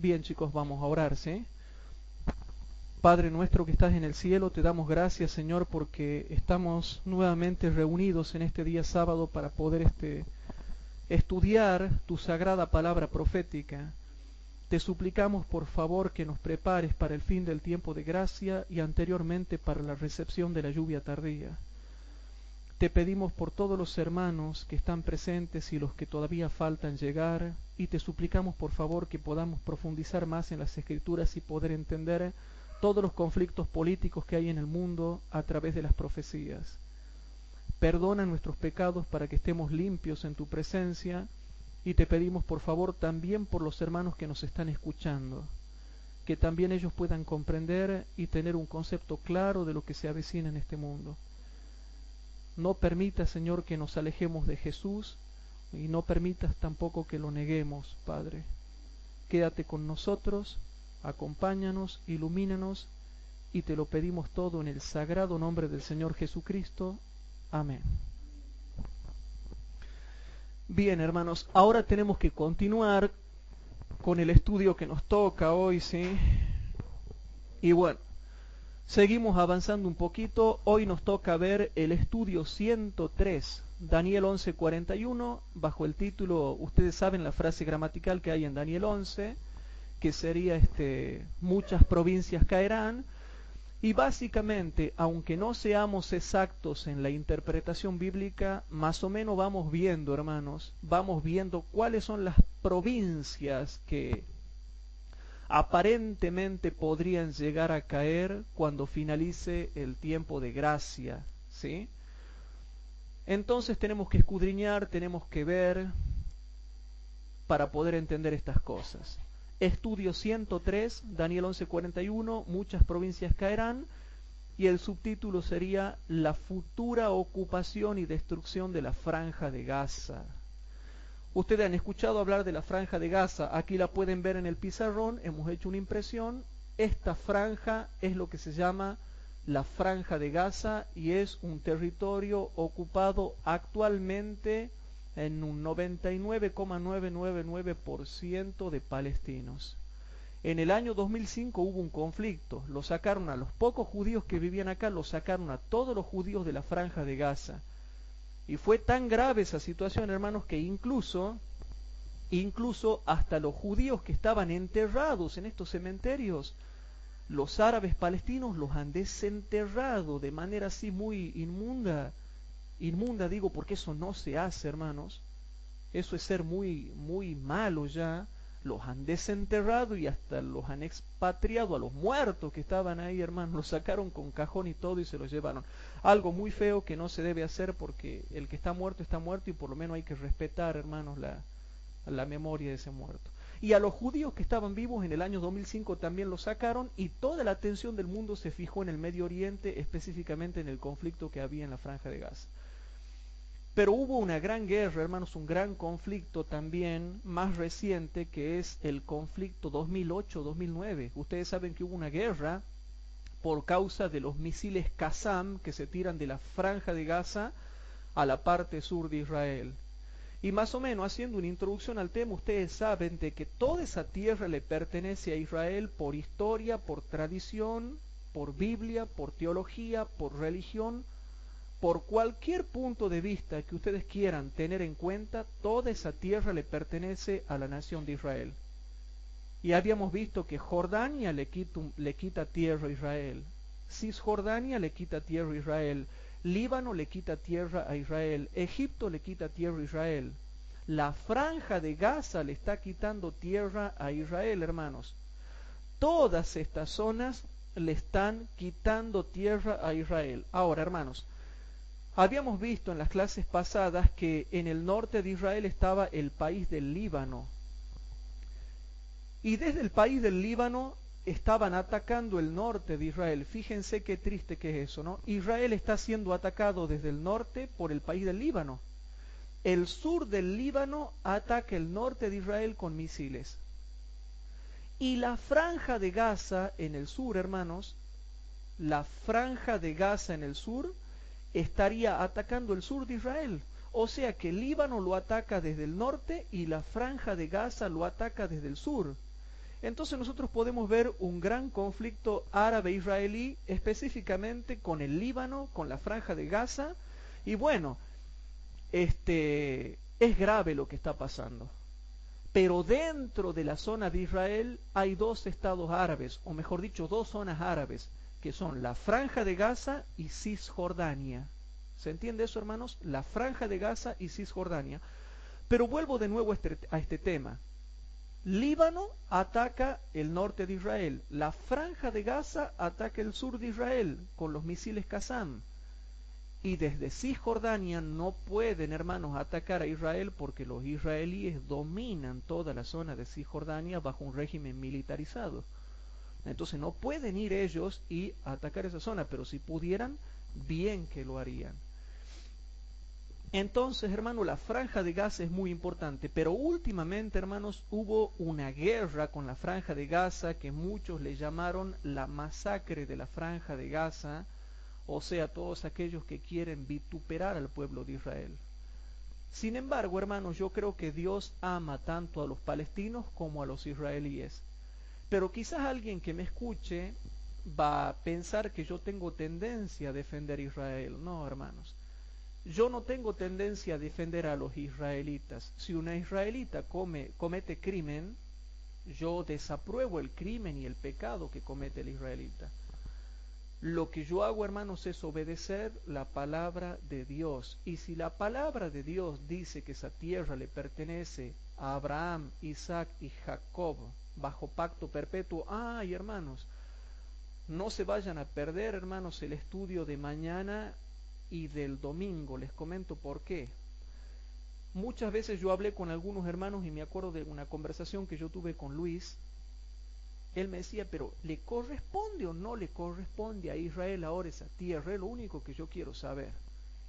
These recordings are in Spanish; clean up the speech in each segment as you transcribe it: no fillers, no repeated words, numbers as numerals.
Bien, chicos, vamos a orar, ¿sí? Padre nuestro que estás en el cielo, te damos gracias, Señor, porque estamos nuevamente reunidos en este día sábado para poder estudiar tu sagrada palabra profética. Te suplicamos, por favor, que nos prepares para el fin del tiempo de gracia y anteriormente para la recepción de la lluvia tardía. Te pedimos por todos los hermanos que están presentes y los que todavía faltan llegar, y te suplicamos por favor que podamos profundizar más en las Escrituras y poder entender todos los conflictos políticos que hay en el mundo a través de las profecías. Perdona nuestros pecados para que estemos limpios en tu presencia, y te pedimos por favor también por los hermanos que nos están escuchando, que también ellos puedan comprender y tener un concepto claro de lo que se avecina en este mundo. No permitas, Señor, que nos alejemos de Jesús y no permitas tampoco que lo neguemos, Padre. Quédate con nosotros, acompáñanos, ilumínanos y te lo pedimos todo en el sagrado nombre del Señor Jesucristo. Amén. Bien, hermanos, ahora tenemos que continuar con el estudio que nos toca hoy, ¿sí? Y bueno, seguimos avanzando un poquito. Hoy nos toca ver el estudio 103, Daniel 11:41, bajo el título, ustedes saben la frase gramatical que hay en Daniel 11, que sería muchas provincias caerán. Y básicamente, aunque no seamos exactos en la interpretación bíblica, más o menos vamos viendo, hermanos, vamos viendo cuáles son las provincias que aparentemente podrían llegar a caer cuando finalice el tiempo de gracia, ¿sí? Entonces tenemos que escudriñar, tenemos que ver para poder entender estas cosas. Estudio 103, Daniel 11:41, muchas provincias caerán, y el subtítulo sería la futura ocupación y destrucción de la Franja de Gaza. Ustedes han escuchado hablar de la Franja de Gaza, aquí la pueden ver en el pizarrón, hemos hecho una impresión. Esta franja es lo que se llama la Franja de Gaza y es un territorio ocupado actualmente en un 99,999% de palestinos. En el año 2005 hubo un conflicto, lo sacaron a los pocos judíos que vivían acá, lo sacaron a todos los judíos de la Franja de Gaza. Y fue tan grave esa situación, hermanos, que incluso hasta los judíos que estaban enterrados en estos cementerios, los árabes palestinos los han desenterrado de manera así muy inmunda. Inmunda digo porque eso no se hace, hermanos. Eso es ser muy, muy malo ya. Los han desenterrado y hasta los han expatriado a los muertos que estaban ahí, hermanos. Los sacaron con cajón y todo y se los llevaron. Algo muy feo que no se debe hacer porque el que está muerto y por lo menos hay que respetar, hermanos, la memoria de ese muerto. Y a los judíos que estaban vivos en el año 2005 también los sacaron y toda la atención del mundo se fijó en el Medio Oriente, específicamente en el conflicto que había en la Franja de Gaza. Pero hubo una gran guerra, hermanos, un gran conflicto también más reciente, que es el conflicto 2008-2009. Ustedes saben que hubo una guerra por causa de los misiles Qassam que se tiran de la Franja de Gaza a la parte sur de Israel. Y más o menos haciendo una introducción al tema, ustedes saben de que toda esa tierra le pertenece a Israel por historia, por tradición, por Biblia, por teología, por religión. Por cualquier punto de vista que ustedes quieran tener en cuenta, toda esa tierra le pertenece a la nación de Israel. Y habíamos visto que Jordania le quita tierra a Israel, Cisjordania le quita tierra a Israel, Líbano le quita tierra a Israel, Egipto le quita tierra a Israel. La Franja de Gaza le está quitando tierra a Israel, hermanos. Todas estas zonas le están quitando tierra a Israel. Ahora, hermanos, habíamos visto en las clases pasadas que en el norte de Israel estaba el país del Líbano. Y desde el país del Líbano estaban atacando el norte de Israel. Fíjense qué triste que es eso, ¿no? Israel está siendo atacado desde el norte por el país del Líbano. El sur del Líbano ataca el norte de Israel con misiles. Y la Franja de Gaza en el sur, hermanos, la Franja de Gaza en el sur estaría atacando el sur de Israel. O sea que el Líbano lo ataca desde el norte y la Franja de Gaza lo ataca desde el sur. Entonces nosotros podemos ver un gran conflicto árabe-israelí, específicamente con el Líbano, con la Franja de Gaza, y bueno, es grave lo que está pasando. Pero dentro de la zona de Israel hay dos estados árabes, o mejor dicho, dos zonas árabes, que son la Franja de Gaza y Cisjordania. ¿Se entiende eso, hermanos? La Franja de Gaza y Cisjordania. Pero vuelvo de nuevo a este tema. Líbano ataca el norte de Israel. La Franja de Gaza ataca el sur de Israel con los misiles Qassam. Y desde Cisjordania no pueden, hermanos, atacar a Israel porque los israelíes dominan toda la zona de Cisjordania bajo un régimen militarizado. Entonces no pueden ir ellos y atacar esa zona, pero si pudieran, bien que lo harían. Entonces, hermano, la Franja de Gaza es muy importante, pero últimamente, hermanos, hubo una guerra con la Franja de Gaza que muchos le llamaron la masacre de la Franja de Gaza, o sea, todos aquellos que quieren vituperar al pueblo de Israel. Sin embargo, hermanos, yo creo que Dios ama tanto a los palestinos como a los israelíes. Pero quizás alguien que me escuche va a pensar que yo tengo tendencia a defender a Israel. No, hermanos. Yo no tengo tendencia a defender a los israelitas. Si una israelita comete crimen, yo desapruebo el crimen y el pecado que comete el israelita. Lo que yo hago, hermanos, es obedecer la palabra de Dios. Y si la palabra de Dios dice que esa tierra le pertenece a Abraham, Isaac y Jacob bajo pacto perpetuo, ¡ay, hermanos! No se vayan a perder, hermanos, el estudio de mañana y del domingo. Les comento por qué. Muchas veces yo hablé con algunos hermanos y me acuerdo de una conversación que yo tuve con Luis. Él me decía, pero ¿le corresponde o no le corresponde a Israel ahora esa tierra? Es lo único que yo quiero saber.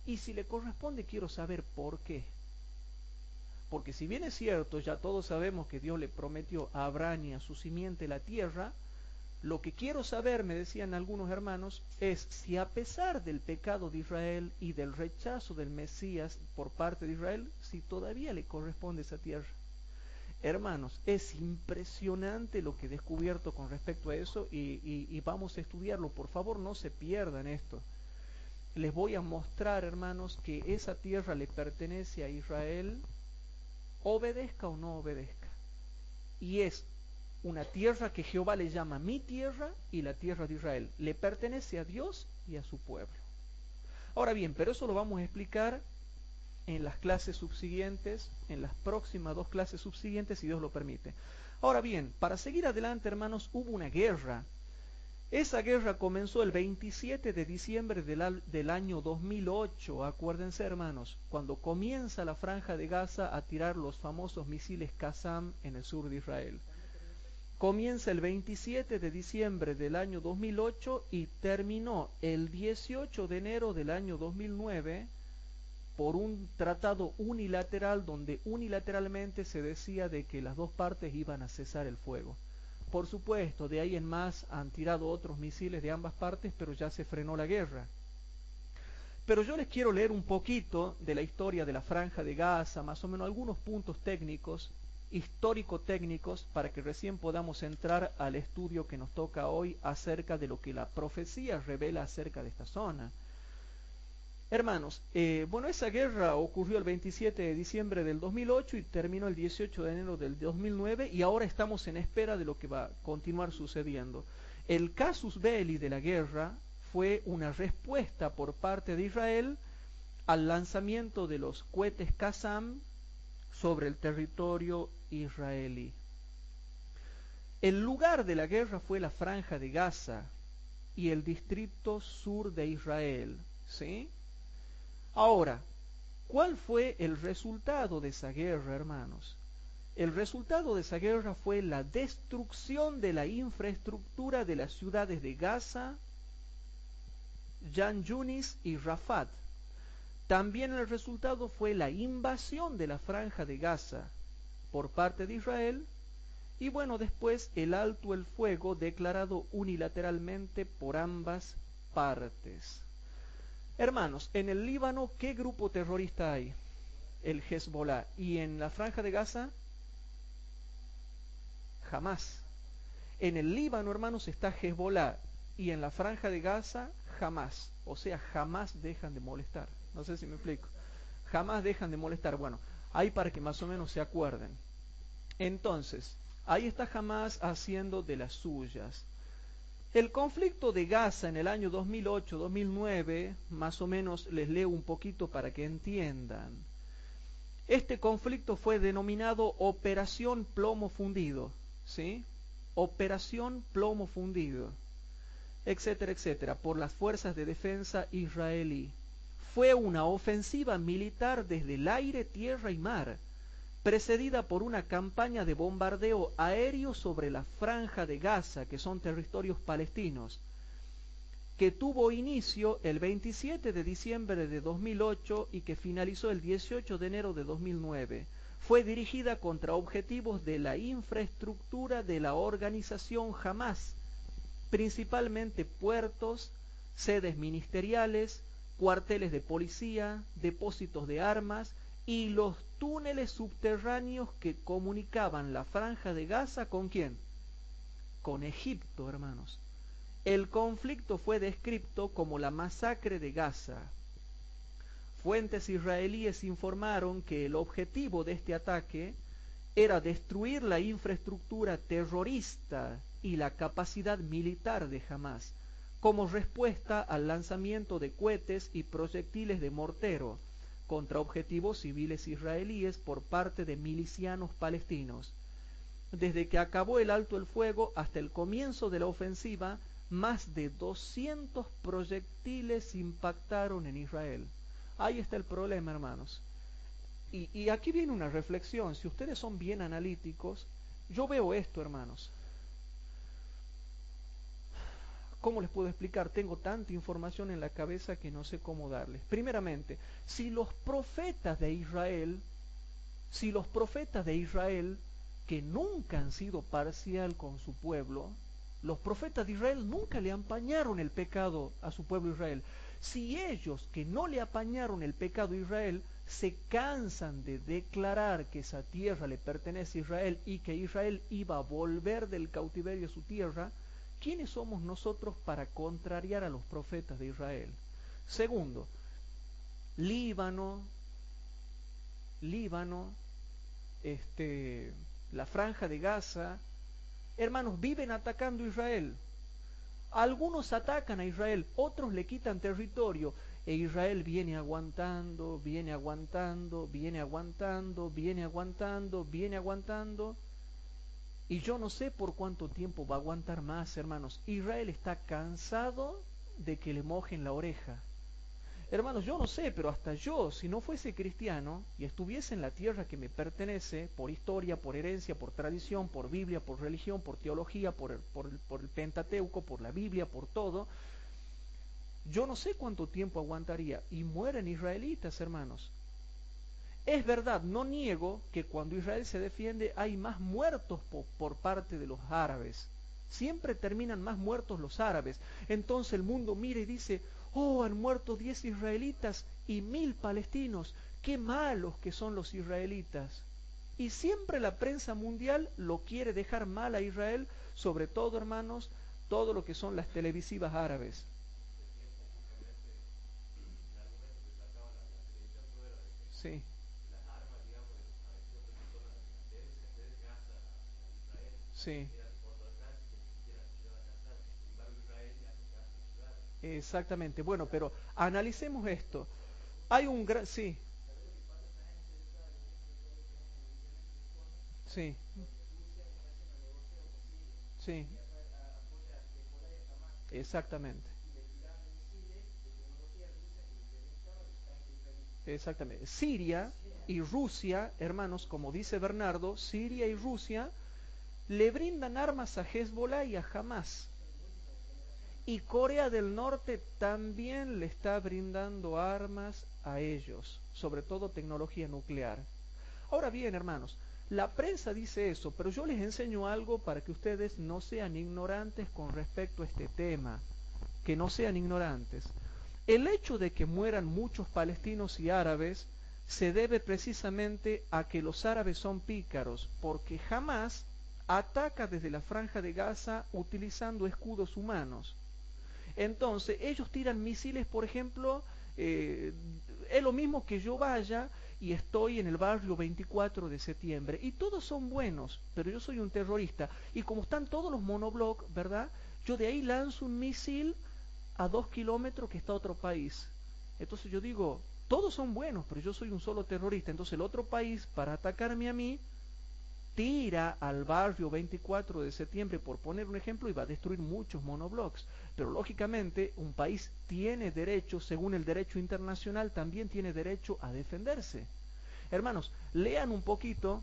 Y si le corresponde, quiero saber por qué. Porque si bien es cierto, ya todos sabemos que Dios le prometió a Abraham y a su simiente la tierra, lo que quiero saber, me decían algunos hermanos, es si a pesar del pecado de Israel y del rechazo del Mesías por parte de Israel, si todavía le corresponde esa tierra. Hermanos, es impresionante lo que he descubierto con respecto a eso y vamos a estudiarlo. Por favor, no se pierdan esto. Les voy a mostrar, hermanos, que esa tierra le pertenece a Israel, obedezca o no obedezca. Y es una tierra que Jehová le llama mi tierra y la tierra de Israel. Le pertenece a Dios y a su pueblo. Ahora bien, pero eso lo vamos a explicar en las clases subsiguientes, en las próximas dos clases subsiguientes, si Dios lo permite. Ahora bien, para seguir adelante, hermanos, hubo una guerra. Esa guerra comenzó el 27 de diciembre del año 2008, acuérdense, hermanos, cuando comienza la Franja de Gaza a tirar los famosos misiles Qassam en el sur de Israel. Comienza el 27 de diciembre del año 2008 y terminó el 18 de enero del año 2009 por un tratado unilateral donde unilateralmente se decía de que las dos partes iban a cesar el fuego. Por supuesto, de ahí en más han tirado otros misiles de ambas partes, pero ya se frenó la guerra. Pero yo les quiero leer un poquito de la historia de la Franja de Gaza, más o menos algunos puntos técnicos, histórico-técnicos, para que recién podamos entrar al estudio que nos toca hoy acerca de lo que la profecía revela acerca de esta zona. Hermanos, bueno, esa guerra ocurrió el 27 de diciembre del 2008 y terminó el 18 de enero del 2009 y ahora estamos en espera de lo que va a continuar sucediendo. El casus belli de la guerra fue una respuesta por parte de Israel al lanzamiento de los cohetes Qassam sobre el territorio israelí. El lugar de la guerra fue la Franja de Gaza y el distrito sur de Israel, ¿sí? Ahora, ¿cuál fue el resultado de esa guerra, hermanos? El resultado de esa guerra fue la destrucción de la infraestructura de las ciudades de Gaza, Jan Yunis y Rafat. También el resultado fue la invasión de la Franja de Gaza por parte de Israel y bueno, después el alto el fuego declarado unilateralmente por ambas partes. Hermanos, en el Líbano, ¿qué grupo terrorista hay? El Hezbollah. ¿Y en la Franja de Gaza? Jamás. En el Líbano, hermanos, está Hezbollah, y en la franja de Gaza, Hamás. O sea, jamás dejan de molestar. No sé si me explico. Jamás dejan de molestar. Bueno, ahí para que más o menos se acuerden. Entonces, ahí está Hamás haciendo de las suyas. El conflicto de Gaza en el año 2008-2009, más o menos les leo un poquito para que entiendan. Este conflicto fue denominado Operación Plomo Fundido, ¿sí? Operación Plomo Fundido, etcétera, etcétera, por las fuerzas de defensa israelí. Fue una ofensiva militar desde el aire, tierra y mar, precedida por una campaña de bombardeo aéreo sobre la franja de Gaza, que son territorios palestinos, que tuvo inicio el 27 de diciembre de 2008 y que finalizó el 18 de enero de 2009. Fue dirigida contra objetivos de la infraestructura de la organización Hamás, principalmente puertos, sedes ministeriales, cuarteles de policía, depósitos de armas y los túneles subterráneos que comunicaban la franja de Gaza ¿con quién? Con Egipto, hermanos. El conflicto fue descrito como la masacre de Gaza. Fuentes israelíes informaron que el objetivo de este ataque era destruir la infraestructura terrorista y la capacidad militar de Hamás, como respuesta al lanzamiento de cohetes y proyectiles de mortero contra objetivos civiles israelíes por parte de milicianos palestinos. Desde que acabó el alto el fuego hasta el comienzo de la ofensiva, más de 200 proyectiles impactaron en Israel. Ahí está el problema, hermanos. Y aquí viene una reflexión. Si ustedes son bien analíticos, yo veo esto, hermanos. ¿Cómo les puedo explicar? Tengo tanta información en la cabeza que no sé cómo darles. Primeramente, si los profetas de Israel, que nunca han sido parcial con su pueblo, los profetas de Israel nunca le apañaron el pecado a su pueblo Israel. Si ellos, que no le apañaron el pecado a Israel, se cansan de declarar que esa tierra le pertenece a Israel y que Israel iba a volver del cautiverio a su tierra, ¿quiénes somos nosotros para contrariar a los profetas de Israel? Segundo, Líbano, la franja de Gaza, hermanos, viven atacando a Israel. Algunos atacan a Israel, otros le quitan territorio, e Israel viene aguantando, viene aguantando, viene aguantando, viene aguantando, viene aguantando. Y yo no sé por cuánto tiempo va a aguantar más, hermanos. Israel está cansado de que le mojen la oreja. Hermanos, yo no sé, pero hasta yo, si no fuese cristiano y estuviese en la tierra que me pertenece, por historia, por herencia, por tradición, por Biblia, por religión, por teología, por el Pentateuco, por la Biblia, por todo, yo no sé cuánto tiempo aguantaría. Y mueren israelitas, hermanos. Es verdad, no niego que cuando Israel se defiende hay más muertos por parte de los árabes. Siempre terminan más muertos los árabes. Entonces el mundo mira y dice, oh, han muerto 10 israelitas y 1000 palestinos. Qué malos que son los israelitas. Y siempre la prensa mundial lo quiere dejar mal a Israel, sobre todo, hermanos, todo lo que son las televisivas árabes. Sí. Sí, exactamente. Bueno, pero analicemos esto. Hay un gran... Sí, sí, sí, exactamente. Exactamente. Siria y Rusia, hermanos, como dice Bernardo, Siria y Rusia le brindan armas a Hezbollah y a Hamas. Y Corea del Norte también le está brindando armas a ellos, sobre todo tecnología nuclear. Ahora bien, hermanos, la prensa dice eso, pero yo les enseño algo para que ustedes no sean ignorantes con respecto a este tema, que no sean ignorantes. El hecho de que mueran muchos palestinos y árabes se debe precisamente a que los árabes son pícaros, porque jamás ataca desde la Franja de Gaza utilizando escudos humanos. Entonces, ellos tiran misiles, por ejemplo, es lo mismo que yo vaya y estoy en el barrio 24 de septiembre, y todos son buenos, pero yo soy un terrorista, y como están todos los monoblocks, ¿verdad? Yo de ahí lanzo un misil a 2 kilómetros que está otro país. Entonces yo digo, todos son buenos, pero yo soy un solo terrorista. Entonces el otro país, para atacarme a mí, tira al barrio 24 de septiembre, por poner un ejemplo, y va a destruir muchos monoblocks. Pero lógicamente un país tiene derecho, según el derecho internacional, también tiene derecho a defenderse. Hermanos, lean un poquito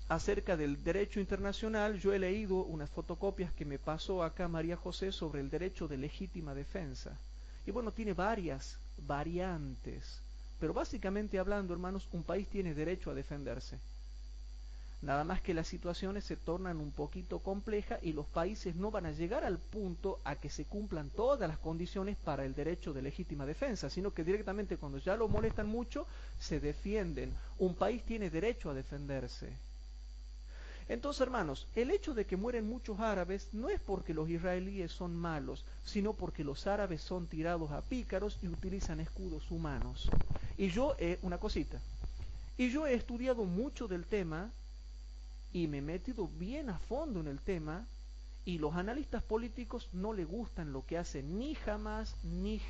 acerca del derecho internacional. Yo he leído unas fotocopias que me pasó acá María José sobre el derecho de legítima defensa. Y bueno, tiene varias variantes. Pero básicamente hablando, hermanos, un país tiene derecho a defenderse. Nada más que las situaciones se tornan un poquito complejas y los países no van a llegar al punto a que se cumplan todas las condiciones para el derecho de legítima defensa, sino que directamente cuando ya lo molestan mucho, se defienden. Un país tiene derecho a defenderse. Entonces, hermanos, el hecho de que mueren muchos árabes no es porque los israelíes son malos, sino porque los árabes son tirados a pícaros y utilizan escudos humanos. Y yo, una cosita, y yo he estudiado mucho del tema y me he metido bien a fondo en el tema, y los analistas políticos no le gustan lo que hace ni Hamas ni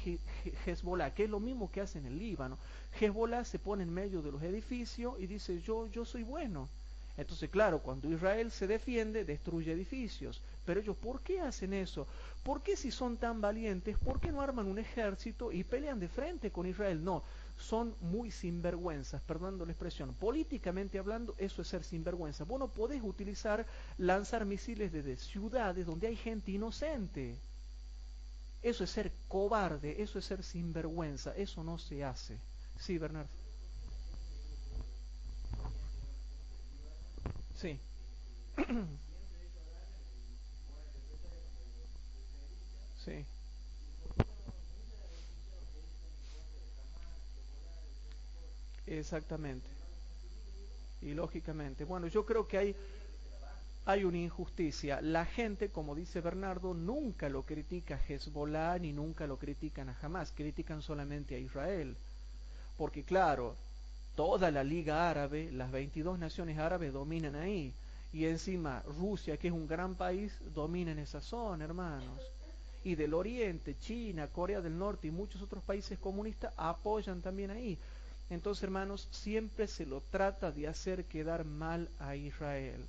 Hezbollah, que es lo mismo que hace en el Líbano. Hezbollah se pone en medio de los edificios y dice yo soy bueno. Entonces, claro, cuando Israel se defiende, destruye edificios. Pero ellos, ¿por qué hacen eso? ¿Por qué si son tan valientes, por qué no arman un ejército y pelean de frente con Israel? No, son muy sinvergüenzas, perdonando la expresión. Políticamente hablando, eso es ser sinvergüenza. Vos no podés lanzar misiles desde ciudades donde hay gente inocente. Eso es ser cobarde, eso es ser sinvergüenza, eso no se hace. Sí, Bernardo. Sí. Sí, exactamente. Y lógicamente, bueno, yo creo que hay una injusticia. La gente, como dice Bernardo, nunca lo critica a Hezbollah ni nunca lo critican a Hamas, critican solamente a Israel. Porque claro, toda la Liga Árabe, las 22 naciones árabes dominan ahí. Y encima Rusia, que es un gran país, domina en esa zona, hermanos. Y del Oriente, China, Corea del Norte y muchos otros países comunistas apoyan también ahí. Entonces, hermanos, siempre se lo trata de hacer quedar mal a Israel.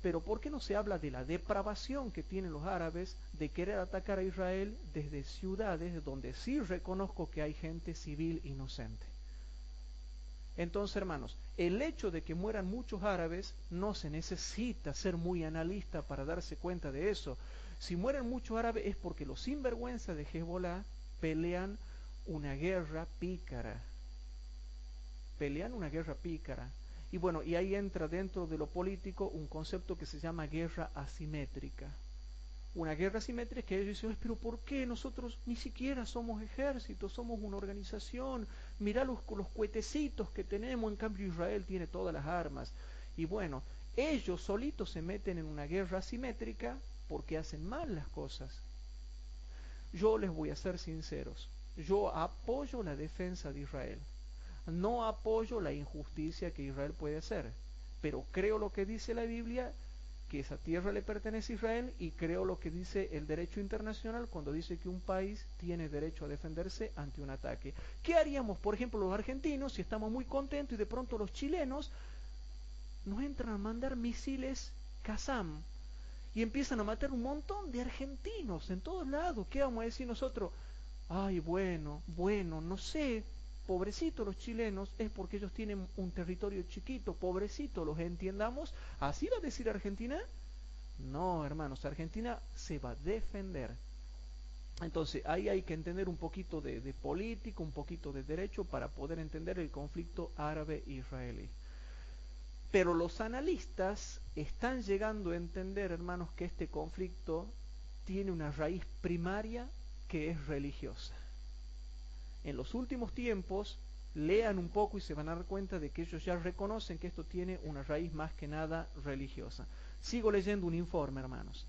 Pero ¿por qué no se habla de la depravación que tienen los árabes de querer atacar a Israel desde ciudades donde sí reconozco que hay gente civil inocente? Entonces, hermanos, el hecho de que mueran muchos árabes no se necesita ser muy analista para darse cuenta de eso. Si mueren muchos árabes es porque los sinvergüenzas de Hezbollah pelean una guerra pícara. Pelean una guerra pícara. Y bueno, y ahí entra dentro de lo político un concepto que se llama guerra asimétrica. Una guerra asimétrica que ellos dicen, pero ¿por qué nosotros ni siquiera somos ejército, somos una organización? Mirá los cuetecitos que tenemos, en cambio Israel tiene todas las armas. Y bueno, ellos solitos se meten en una guerra asimétrica porque hacen mal las cosas. Yo les voy a ser sinceros, yo apoyo la defensa de Israel, no apoyo la injusticia que Israel puede hacer, pero creo lo que dice la Biblia, que esa tierra le pertenece a Israel, y creo lo que dice el derecho internacional cuando dice que un país tiene derecho a defenderse ante un ataque. ¿Qué haríamos, por ejemplo, los argentinos si estamos muy contentos y de pronto los chilenos nos entran a mandar misiles Qassam y empiezan a matar un montón de argentinos en todos lados? ¿Qué vamos a decir nosotros? Ay, bueno, no sé, pobrecito los chilenos, es porque ellos tienen un territorio chiquito, pobrecito, los entiendamos. ¿Así va a decir Argentina? No, hermanos, Argentina se va a defender. Entonces, ahí hay que entender un poquito de política, un poquito de derecho para poder entender el conflicto árabe-israelí. Pero los analistas están llegando a entender, hermanos, que este conflicto tiene una raíz primaria que es religiosa. En los últimos tiempos, lean un poco y se van a dar cuenta de que ellos ya reconocen que esto tiene una raíz más que nada religiosa. Sigo leyendo un informe, hermanos.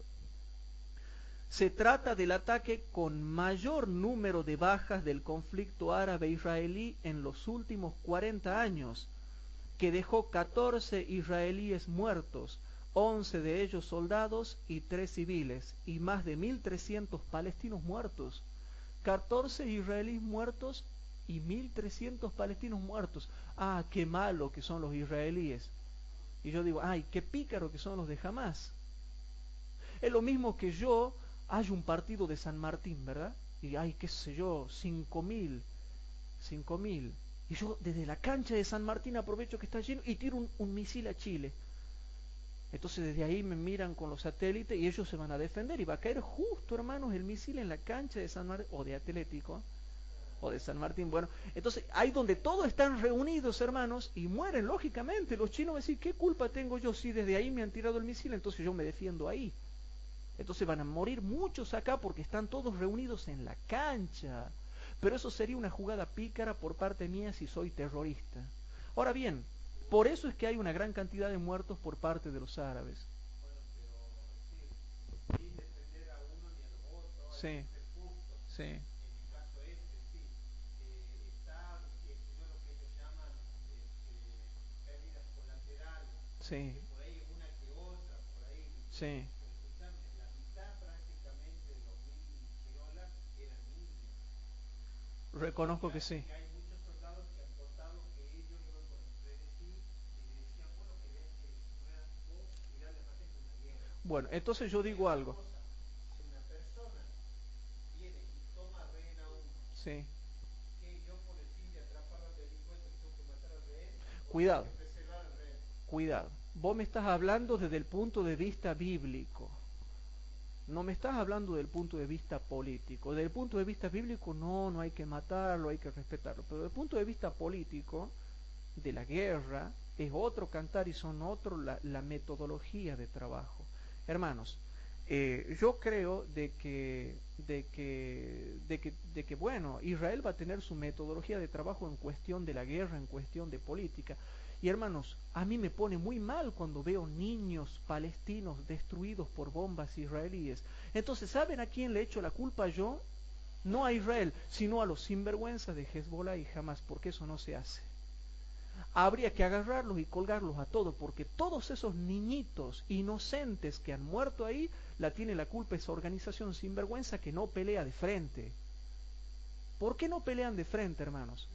Se trata del ataque con mayor número de bajas del conflicto árabe-israelí en los últimos 40 años, que dejó 14 israelíes muertos, 11 de ellos soldados y 3 civiles, y más de 1.300 palestinos muertos. 14 israelíes muertos y 1.300 palestinos muertos. Ah, qué malo que son los israelíes. Y yo digo, ay, qué pícaro que son los de Hamás. Es lo mismo que yo, hay un partido de San Martín, ¿verdad? Y hay, qué sé yo, 5.000. Y yo desde la cancha de San Martín aprovecho que está lleno y tiro un misil a Chile. Entonces desde ahí me miran con los satélites y ellos se van a defender y va a caer justo, hermanos, el misil en la cancha de San Martín, o de Atlético, o de San Martín. Bueno, entonces ahí donde todos están reunidos, hermanos, y mueren, lógicamente. Los chinos van a decir, ¿qué culpa tengo yo si desde ahí me han tirado el misil? Entonces yo me defiendo ahí. Entonces van a morir muchos acá porque están todos reunidos en la cancha. Pero eso sería una jugada pícara por parte mía si soy terrorista. Ahora bien, por eso es que hay una gran cantidad de muertos por parte de los árabes. Sin defender a uno ni al otro, sí, hay que ser justo. Sí. En el caso sí, está, qué sé yo, lo que ellos llaman pérdidas colaterales. Sí. Que por ahí una que otra, por ahí. Sí. La mitad prácticamente de los 1.000 chirolas eran niños. Reconozco que sí. Que hay muchos soldados que han contado que ellos iban con los predecir y decían, bueno, que vean que no eran vos tirarle más gente una guerra. Bueno, entonces yo digo algo. Si una persona viene y toma rehén a uno, sí, que yo por el fin de atrapar al delincuente tengo que matar al rehén, cuidado, tengo que preservar al rehén. Cuidado, vos me estás hablando desde el punto de vista bíblico. No me estás hablando del punto de vista político. Desde el punto de vista bíblico, no hay que matarlo, hay que respetarlo. Pero desde el punto de vista político, de la guerra, es otro cantar y son otro la metodología de trabajo. Hermanos, yo creo de que, bueno, Israel va a tener su metodología de trabajo en cuestión de la guerra, en cuestión de política. Y hermanos, a mí me pone muy mal cuando veo niños palestinos destruidos por bombas israelíes. Entonces, ¿saben a quién le echo la culpa yo? No a Israel, sino a los sinvergüenzas de Hezbollah y Hamas, porque eso no se hace. Habría que agarrarlos y colgarlos a todos, porque todos esos niñitos inocentes que han muerto ahí, la tiene la culpa esa organización sinvergüenza que no pelea de frente. ¿Por qué no pelean de frente, hermanos?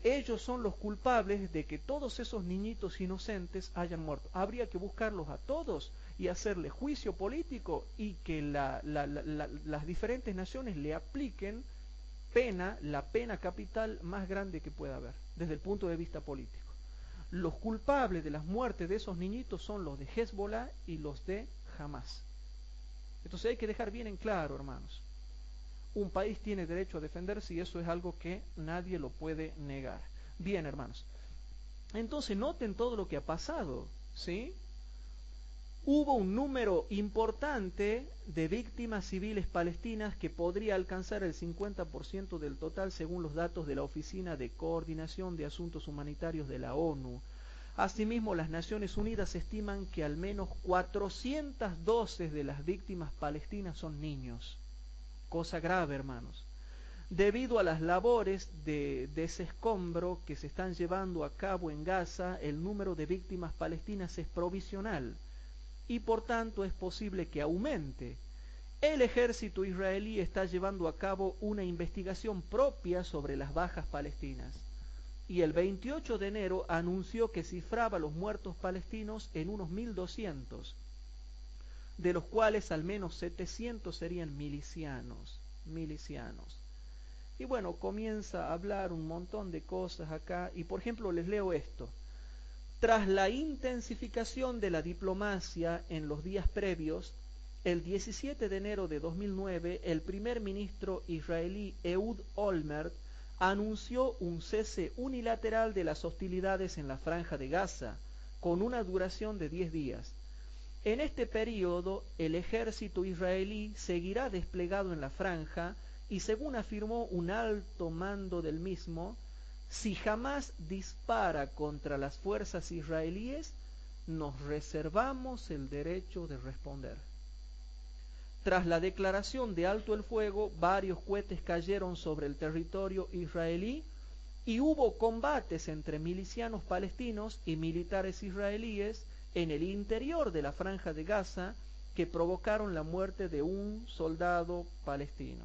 Ellos son los culpables de que todos esos niñitos inocentes hayan muerto. Habría que buscarlos a todos y hacerle juicio político y que las diferentes naciones le apliquen la pena capital más grande que pueda haber, desde el punto de vista político. Los culpables de las muertes de esos niñitos son los de Hezbollah y los de Hamas. Entonces hay que dejar bien en claro, hermanos. Un país tiene derecho a defenderse y eso es algo que nadie lo puede negar. Bien, hermanos. Entonces noten todo lo que ha pasado, ¿sí? Hubo un número importante de víctimas civiles palestinas que podría alcanzar el 50% del total según los datos de la Oficina de Coordinación de Asuntos Humanitarios de la ONU. Asimismo, las Naciones Unidas estiman que al menos 412 de las víctimas palestinas son niños. Cosa grave, hermanos. Debido a las labores de desescombro que se están llevando a cabo en Gaza, el número de víctimas palestinas es provisional y por tanto es posible que aumente. El ejército israelí está llevando a cabo una investigación propia sobre las bajas palestinas y el 28 de enero anunció que cifraba los muertos palestinos en unos 1.200, de los cuales al menos 700 serían milicianos. Y bueno, comienza a hablar un montón de cosas acá y por ejemplo les leo esto. Tras la intensificación de la diplomacia en los días previos, el 17 de enero de 2009, el primer ministro israelí Ehud Olmert anunció un cese unilateral de las hostilidades en la Franja de Gaza, con una duración de 10 días. En este período, el ejército israelí seguirá desplegado en la franja y, según afirmó un alto mando del mismo, si Hamás dispara contra las fuerzas israelíes, nos reservamos el derecho de responder. Tras la declaración de alto el fuego, varios cohetes cayeron sobre el territorio israelí y hubo combates entre milicianos palestinos y militares israelíes en el interior de la franja de Gaza que provocaron la muerte de un soldado palestino.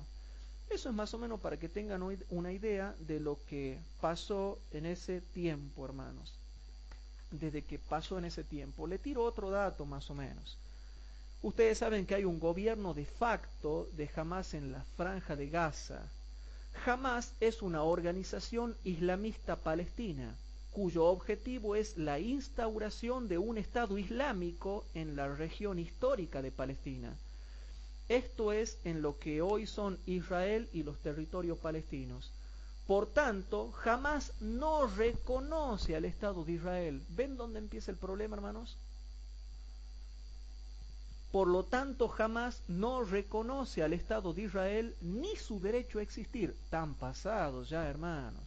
Eso es más o menos para que tengan una idea de lo que pasó en ese tiempo, hermanos. Desde que pasó en ese tiempo. Le tiro otro dato más o menos. Ustedes saben que hay un gobierno de facto de Hamás en la franja de Gaza. Hamás es una organización islamista palestina, cuyo objetivo es la instauración de un Estado islámico en la región histórica de Palestina. Esto es en lo que hoy son Israel y los territorios palestinos. Por tanto, Hamás no reconoce al Estado de Israel. ¿Ven dónde empieza el problema, hermanos? Por lo tanto, Hamás no reconoce al Estado de Israel ni su derecho a existir. Tan pasados ya, hermanos.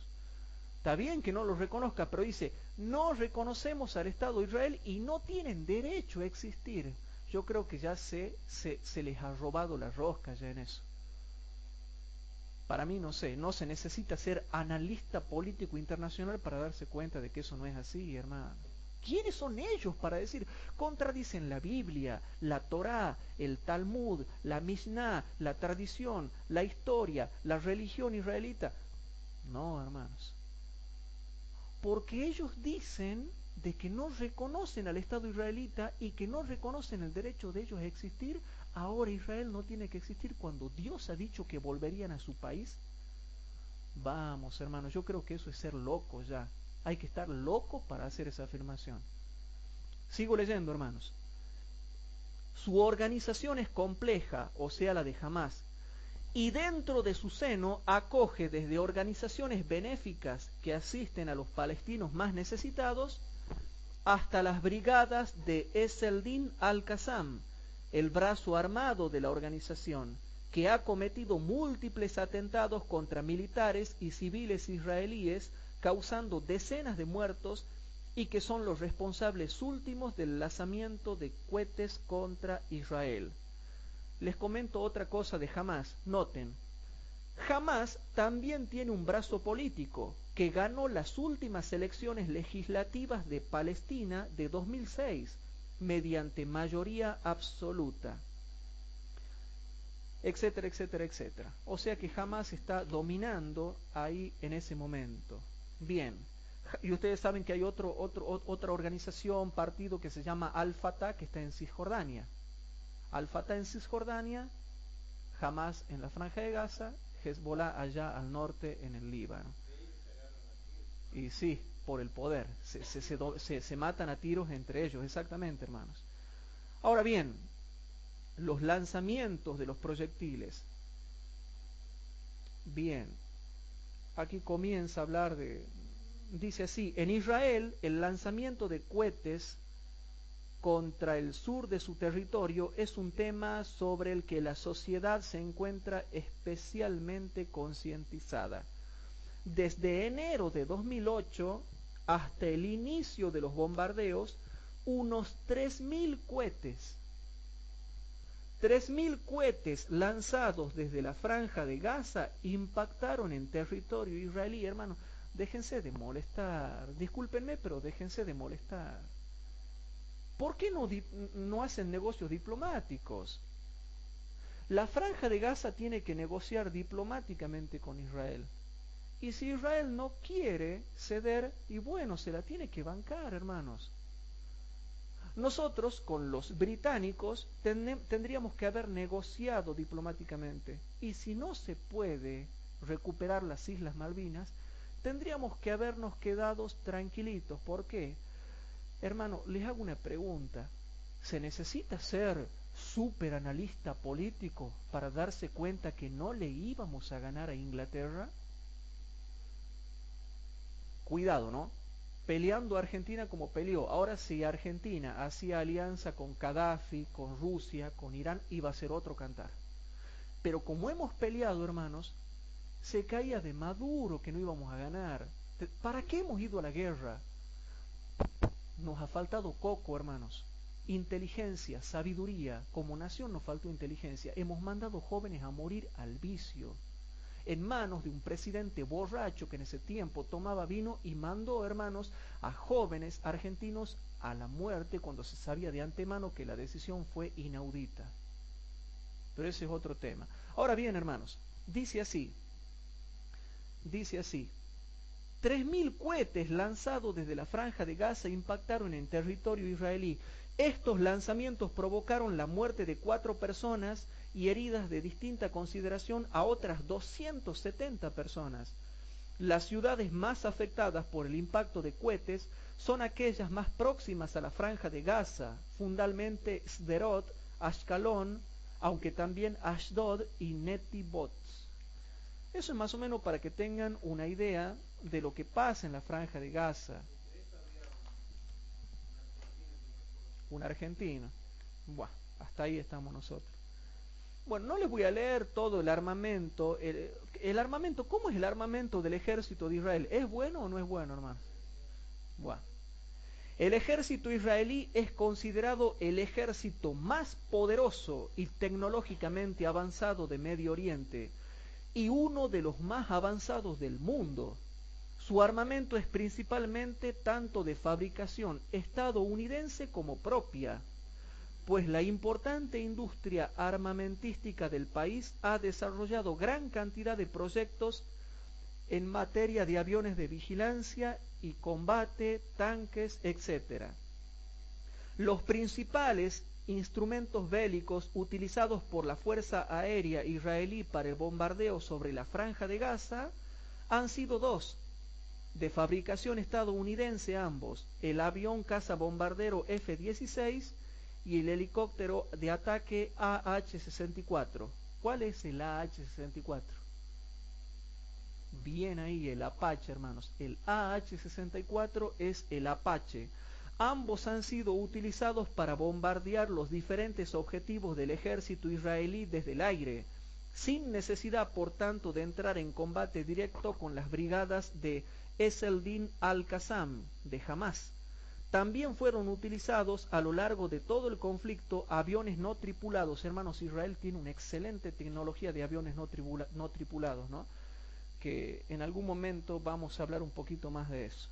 Está bien que no lo reconozca, pero dice, no reconocemos al Estado de Israel y no tienen derecho a existir. Yo creo que ya se les ha robado la rosca ya en eso. Para mí no se necesita ser analista político internacional para darse cuenta de que eso no es así, hermano. ¿Quiénes son ellos para decir? Contradicen la Biblia, la Torá, el Talmud, la Mishnah, la tradición, la historia, la religión israelita. No, hermanos. Porque ellos dicen de que no reconocen al Estado israelita y que no reconocen el derecho de ellos a existir. Ahora Israel no tiene que existir cuando Dios ha dicho que volverían a su país. Vamos, hermanos, yo creo que eso es ser loco ya. Hay que estar loco para hacer esa afirmación. Sigo leyendo, hermanos. Su organización es compleja, o sea, la de Hamás, y dentro de su seno acoge desde organizaciones benéficas que asisten a los palestinos más necesitados, hasta las brigadas de Eseldin al-Qassam, el brazo armado de la organización, que ha cometido múltiples atentados contra militares y civiles israelíes, causando decenas de muertos, y que son los responsables últimos del lanzamiento de cohetes contra Israel. Les comento otra cosa de Hamás. Noten, Hamás también tiene un brazo político que ganó las últimas elecciones legislativas de Palestina de 2006 mediante mayoría absoluta, etcétera, etcétera, etcétera. O sea que Hamás está dominando ahí en ese momento. Bien, y ustedes saben que hay otra organización, partido que se llama Al-Fatah, que está en Cisjordania. Al-Fatah en Cisjordania, Hamás en la Franja de Gaza, Hezbollah allá al norte en el Líbano. Y sí, por el poder, se matan a tiros entre ellos, exactamente, hermanos. Ahora bien, los lanzamientos de los proyectiles. Bien, aquí comienza a hablar de, dice así, en Israel el lanzamiento de cohetes contra el sur de su territorio es un tema sobre el que la sociedad se encuentra especialmente concientizada. Desde enero de 2008 hasta el inicio de los bombardeos, unos 3.000 cohetes, 3.000 cohetes lanzados desde la Franja de Gaza impactaron en territorio israelí. Hermano, déjense de molestar, discúlpenme, pero déjense de molestar. ¿Por qué no hacen negocios diplomáticos? La Franja de Gaza tiene que negociar diplomáticamente con Israel. Y si Israel no quiere ceder, y bueno, se la tiene que bancar, hermanos. Nosotros, con los británicos, tendríamos que haber negociado diplomáticamente. Y si no se puede recuperar las Islas Malvinas, tendríamos que habernos quedado tranquilitos. ¿Por qué? Hermano, les hago una pregunta. ¿Se necesita ser súper analista político para darse cuenta que no le íbamos a ganar a Inglaterra? Cuidado, ¿no? Peleando a Argentina como peleó. Ahora si Argentina hacía alianza con Gaddafi, con Rusia, con Irán, iba a ser otro cantar. Pero como hemos peleado, hermanos, se caía de maduro que no íbamos a ganar. ¿Para qué hemos ido a la guerra? nos ha faltado coco, hermanos. Inteligencia, sabiduría. Como nación nos faltó inteligencia. Hemos mandado jóvenes a morir al vicio, en manos de un presidente borracho que en ese tiempo tomaba vino y mandó, hermanos, a jóvenes argentinos a la muerte cuando se sabía de antemano que la decisión fue inaudita. Pero ese es otro tema. Ahora bien, hermanos, dice así, 3.000 cohetes lanzados desde la Franja de Gaza impactaron en territorio israelí. Estos lanzamientos provocaron la muerte de 4 personas y heridas de distinta consideración a otras 270 personas. Las ciudades más afectadas por el impacto de cohetes son aquellas más próximas a la Franja de Gaza, fundamentalmente Sderot, Ashkelon, aunque también Ashdod y Netivot. Eso es más o menos para que tengan una idea de lo que pasa en la Franja de Gaza. Un argentino. Bueno, hasta ahí estamos nosotros. Bueno, no les voy a leer todo el armamento. El armamento, ¿cómo es el armamento del ejército de Israel? ¿Es bueno o no es bueno, hermanos? Bueno. El ejército israelí es considerado el ejército más poderoso y tecnológicamente avanzado de Medio Oriente y uno de los más avanzados del mundo. Su armamento es principalmente tanto de fabricación estadounidense como propia, pues la importante industria armamentística del país ha desarrollado gran cantidad de proyectos en materia de aviones de vigilancia y combate, tanques, etc. Los principales instrumentos bélicos utilizados por la Fuerza Aérea Israelí para el bombardeo sobre la Franja de Gaza han sido 2, de fabricación estadounidense ambos, el avión cazabombardero F-16 y el helicóptero de ataque AH-64. ¿Cuál es el AH-64? Bien ahí, el Apache, hermanos. El AH-64 es el Apache. Ambos han sido utilizados para bombardear los diferentes objetivos del ejército israelí desde el aire, sin necesidad, por tanto, de entrar en combate directo con las brigadas de Eseldin al-Qassam, de Hamas. También fueron utilizados a lo largo de todo el conflicto aviones no tripulados. Hermanos, Israel tiene una excelente tecnología de aviones no tripulados, ¿no? Que en algún momento vamos a hablar un poquito más de eso.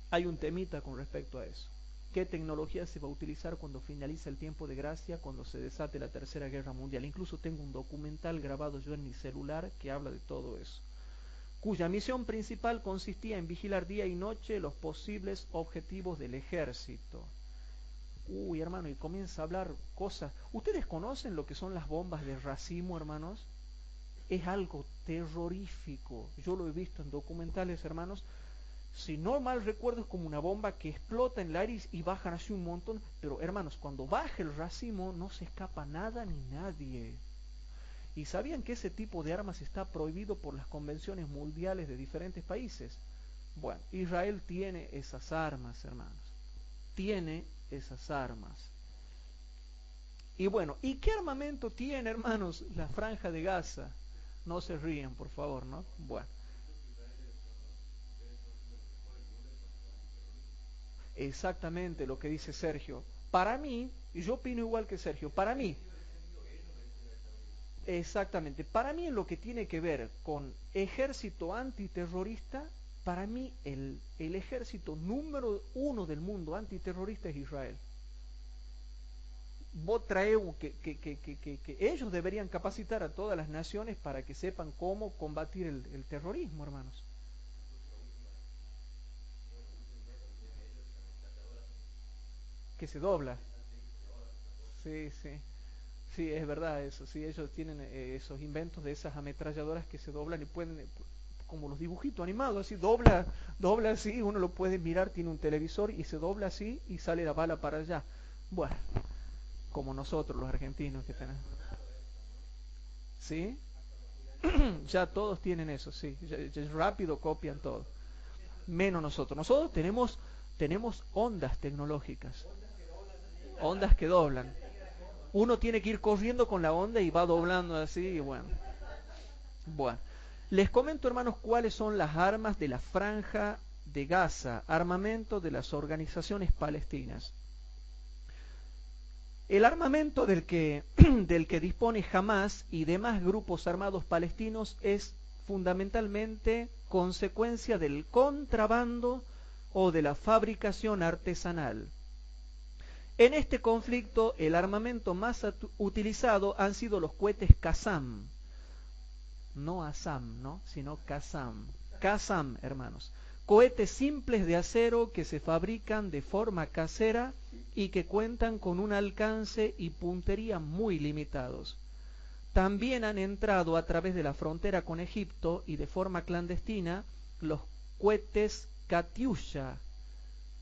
Hay un temita con respecto a eso. ¿Qué tecnología se va a utilizar cuando finalice el tiempo de gracia, cuando se desate la Tercera Guerra Mundial? Incluso tengo un documental grabado yo en mi celular que habla de todo eso, cuya misión principal consistía en vigilar día y noche los posibles objetivos del ejército. Uy, hermano, y comienza a hablar cosas. ¿Ustedes conocen lo que son las bombas de racimo, hermanos? Es algo terrorífico. Yo lo he visto en documentales, hermanos. Si no mal recuerdo, es como una bomba que explota en el aire y bajan así un montón. Pero, hermanos, cuando baja el racimo no se escapa nada ni nadie. ¿Y sabían que ese tipo de armas está prohibido por las convenciones mundiales de diferentes países? Bueno, Israel tiene esas armas, hermanos. Tiene esas armas. Y bueno, ¿y qué armamento tiene, hermanos, la Franja de Gaza? No se ríen, por favor, ¿no? Bueno. Exactamente lo que dice Sergio. Para mí, y yo opino igual que Sergio, para mí, exactamente, para mí en lo que tiene que ver con ejército antiterrorista, para mí el ejército número 1 del mundo antiterrorista es Israel. Vos traes que ellos deberían capacitar a todas las naciones para que sepan cómo combatir el terrorismo, hermanos. Que se dobla. Sí, sí. Sí, es verdad eso. Sí, ellos tienen esos inventos de esas ametralladoras que se doblan y pueden, como los dibujitos animados, así dobla así, uno lo puede mirar, tiene un televisor y se dobla así y sale la bala para allá. Bueno, como nosotros los argentinos que tenemos. ¿Sí? Ya todos tienen eso, sí. Ya rápido copian todo. Menos nosotros. Nosotros tenemos ondas tecnológicas. Ondas que doblan. Uno tiene que ir corriendo con la onda y va doblando así, y bueno. Bueno. Les comento, hermanos, cuáles son las armas de la Franja de Gaza, armamento de las organizaciones palestinas. El armamento del que dispone Hamás y demás grupos armados palestinos es fundamentalmente consecuencia del contrabando o de la fabricación artesanal. En este conflicto, el armamento más utilizado han sido los cohetes Qassam, no Assam, ¿no? Sino Qassam. Qassam, hermanos. Cohetes simples de acero que se fabrican de forma casera y que cuentan con un alcance y puntería muy limitados. También han entrado a través de la frontera con Egipto y de forma clandestina los cohetes Katyusha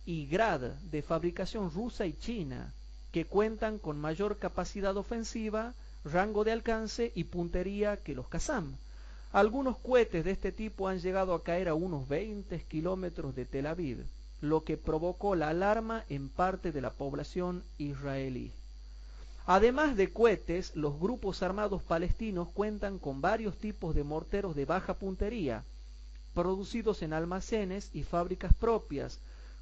y Grad de fabricación rusa y china, que cuentan con mayor capacidad ofensiva, rango de alcance y puntería que los Qassam. Algunos cohetes de este tipo han llegado a caer a unos 20 kilómetros de Tel Aviv, lo que provocó la alarma en parte de la población israelí. Además de cohetes, los grupos armados palestinos cuentan con varios tipos de morteros de baja puntería, producidos en almacenes y fábricas propias,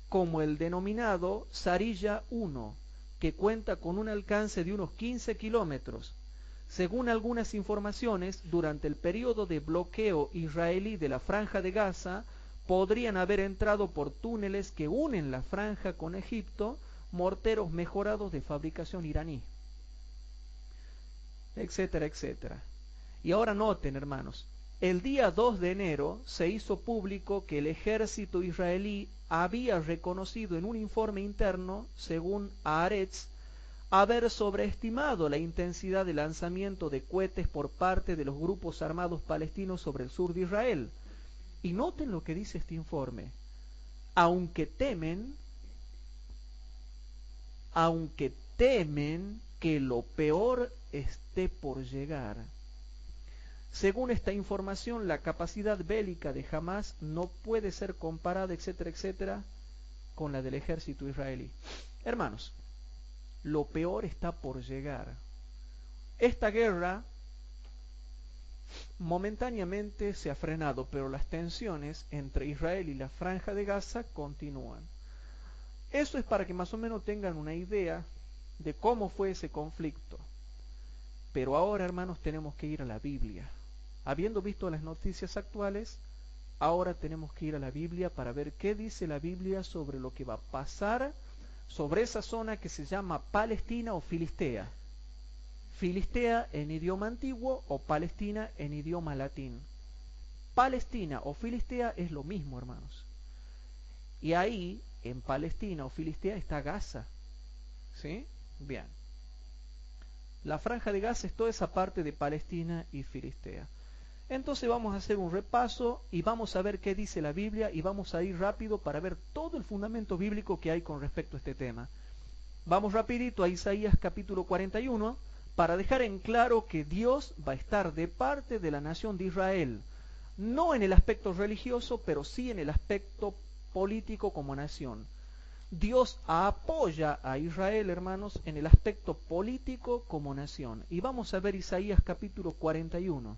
como el denominado Sarilla 1, que cuenta con un alcance de unos 15 kilómetros. Según algunas informaciones, durante el periodo de bloqueo israelí de la Franja de Gaza, podrían haber entrado por túneles que unen la franja con Egipto morteros mejorados de fabricación iraní, etcétera, etcétera. Y ahora noten, hermanos, el día 2 de enero se hizo público que el ejército israelí había reconocido en un informe interno, según Haaretz, haber sobreestimado la intensidad de lanzamiento de cohetes por parte de los grupos armados palestinos sobre el sur de Israel. Y noten lo que dice este informe. Aunque temen que lo peor esté por llegar. Según esta información, la capacidad bélica de Hamás no puede ser comparada, etcétera, etcétera, con la del ejército israelí. Hermanos, lo peor está por llegar. Esta guerra momentáneamente se ha frenado, pero las tensiones entre Israel y la Franja de Gaza continúan. Eso es para que más o menos tengan una idea de cómo fue ese conflicto. Pero ahora, hermanos, tenemos que ir a la Biblia. Habiendo visto las noticias actuales, ahora tenemos que ir a la Biblia para ver qué dice la Biblia sobre lo que va a pasar sobre esa zona que se llama Palestina o Filistea. Filistea en idioma antiguo o Palestina en idioma latín. Palestina o Filistea es lo mismo, hermanos. Y ahí, en Palestina o Filistea, está Gaza. ¿Sí? Bien. La Franja de Gaza es toda esa parte de Palestina y Filistea. Entonces vamos a hacer un repaso y vamos a ver qué dice la Biblia y vamos a ir rápido para ver todo el fundamento bíblico que hay con respecto a este tema. Vamos rapidito a Isaías capítulo 41 para dejar en claro que Dios va a estar de parte de la nación de Israel, no en el aspecto religioso, pero sí en el aspecto político como nación. Dios apoya a Israel, hermanos, en el aspecto político como nación. Y vamos a ver Isaías capítulo 41.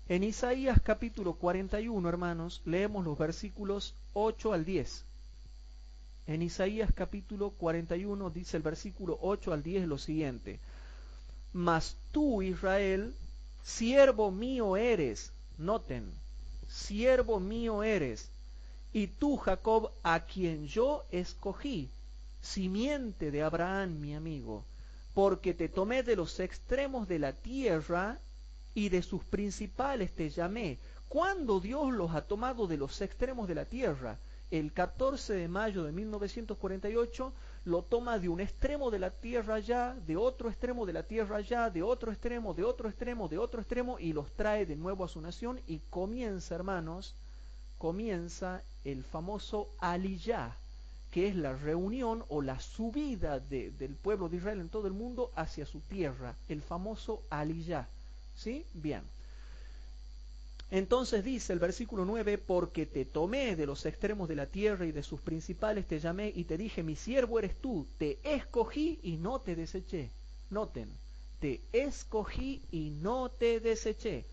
En Isaías capítulo 41, hermanos, leemos los versículos 8 al 10. En Isaías capítulo 41 dice el versículo 8 al 10 lo siguiente: Mas tú, Israel, siervo mío eres, noten, siervo mío eres, y tú, Jacob, a quien yo escogí, simiente de Abraham, mi amigo, porque te tomé de los extremos de la tierra y de sus principales te llamé. ¿Cuándo Dios los ha tomado de los extremos de la tierra? El 14 de mayo de 1948 lo toma de un extremo de la tierra allá, de otro extremo de la tierra allá, de otro extremo, de otro extremo, de otro extremo, y los trae de nuevo a su nación y comienza, hermanos, comienza el famoso Aliyá, que es la reunión o la subida del pueblo de Israel en todo el mundo hacia su tierra, el famoso Aliyá. ¿Sí? Bien. Entonces dice el versículo 9, porque te tomé de los extremos de la tierra y de sus principales te llamé y te dije, mi siervo eres tú, te escogí y no te deseché. Noten, te escogí y no te deseché.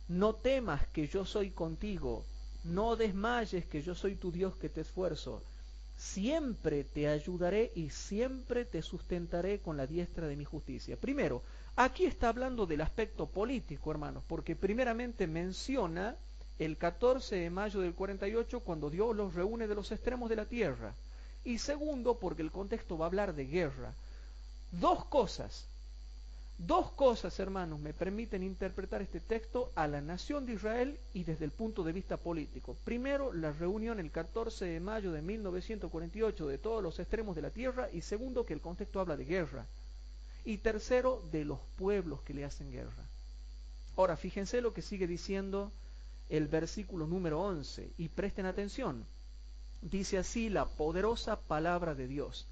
No temas que yo soy contigo, no desmayes, que yo soy tu Dios que te esfuerzo. Siempre te ayudaré y siempre te sustentaré con la diestra de mi justicia. Primero, aquí está hablando del aspecto político, hermanos, porque primeramente menciona el 14 de mayo del 48 cuando Dios los reúne de los extremos de la tierra. Y segundo, porque el contexto va a hablar de guerra. Dos cosas, hermanos, me permiten interpretar este texto a la nación de Israel y desde el punto de vista político. Primero, la reunión el 14 de mayo de 1948 de todos los extremos de la tierra, y segundo, que el contexto habla de guerra. Y tercero, de los pueblos que le hacen guerra. Ahora, fíjense lo que sigue diciendo el versículo número 11, y presten atención. Dice así la poderosa palabra de Dios: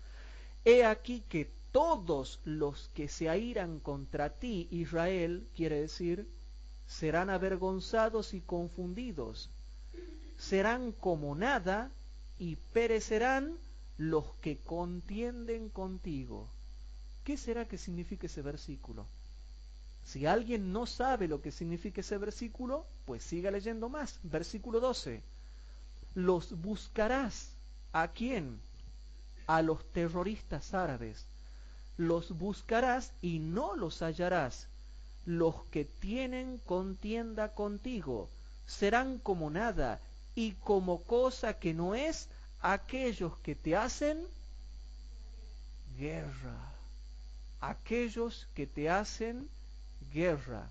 He aquí que todos los que se airan contra ti, Israel, quiere decir, serán avergonzados y confundidos, serán como nada y perecerán los que contienden contigo. ¿Qué será que significa ese versículo? Si alguien no sabe lo que significa ese versículo, pues siga leyendo más. Versículo 12. Los buscarás. ¿A quién? A los terroristas árabes. Los buscarás y no los hallarás. Los que tienen contienda contigo serán como nada y como cosa que no es aquellos que te hacen guerra. Aquellos que te hacen guerra.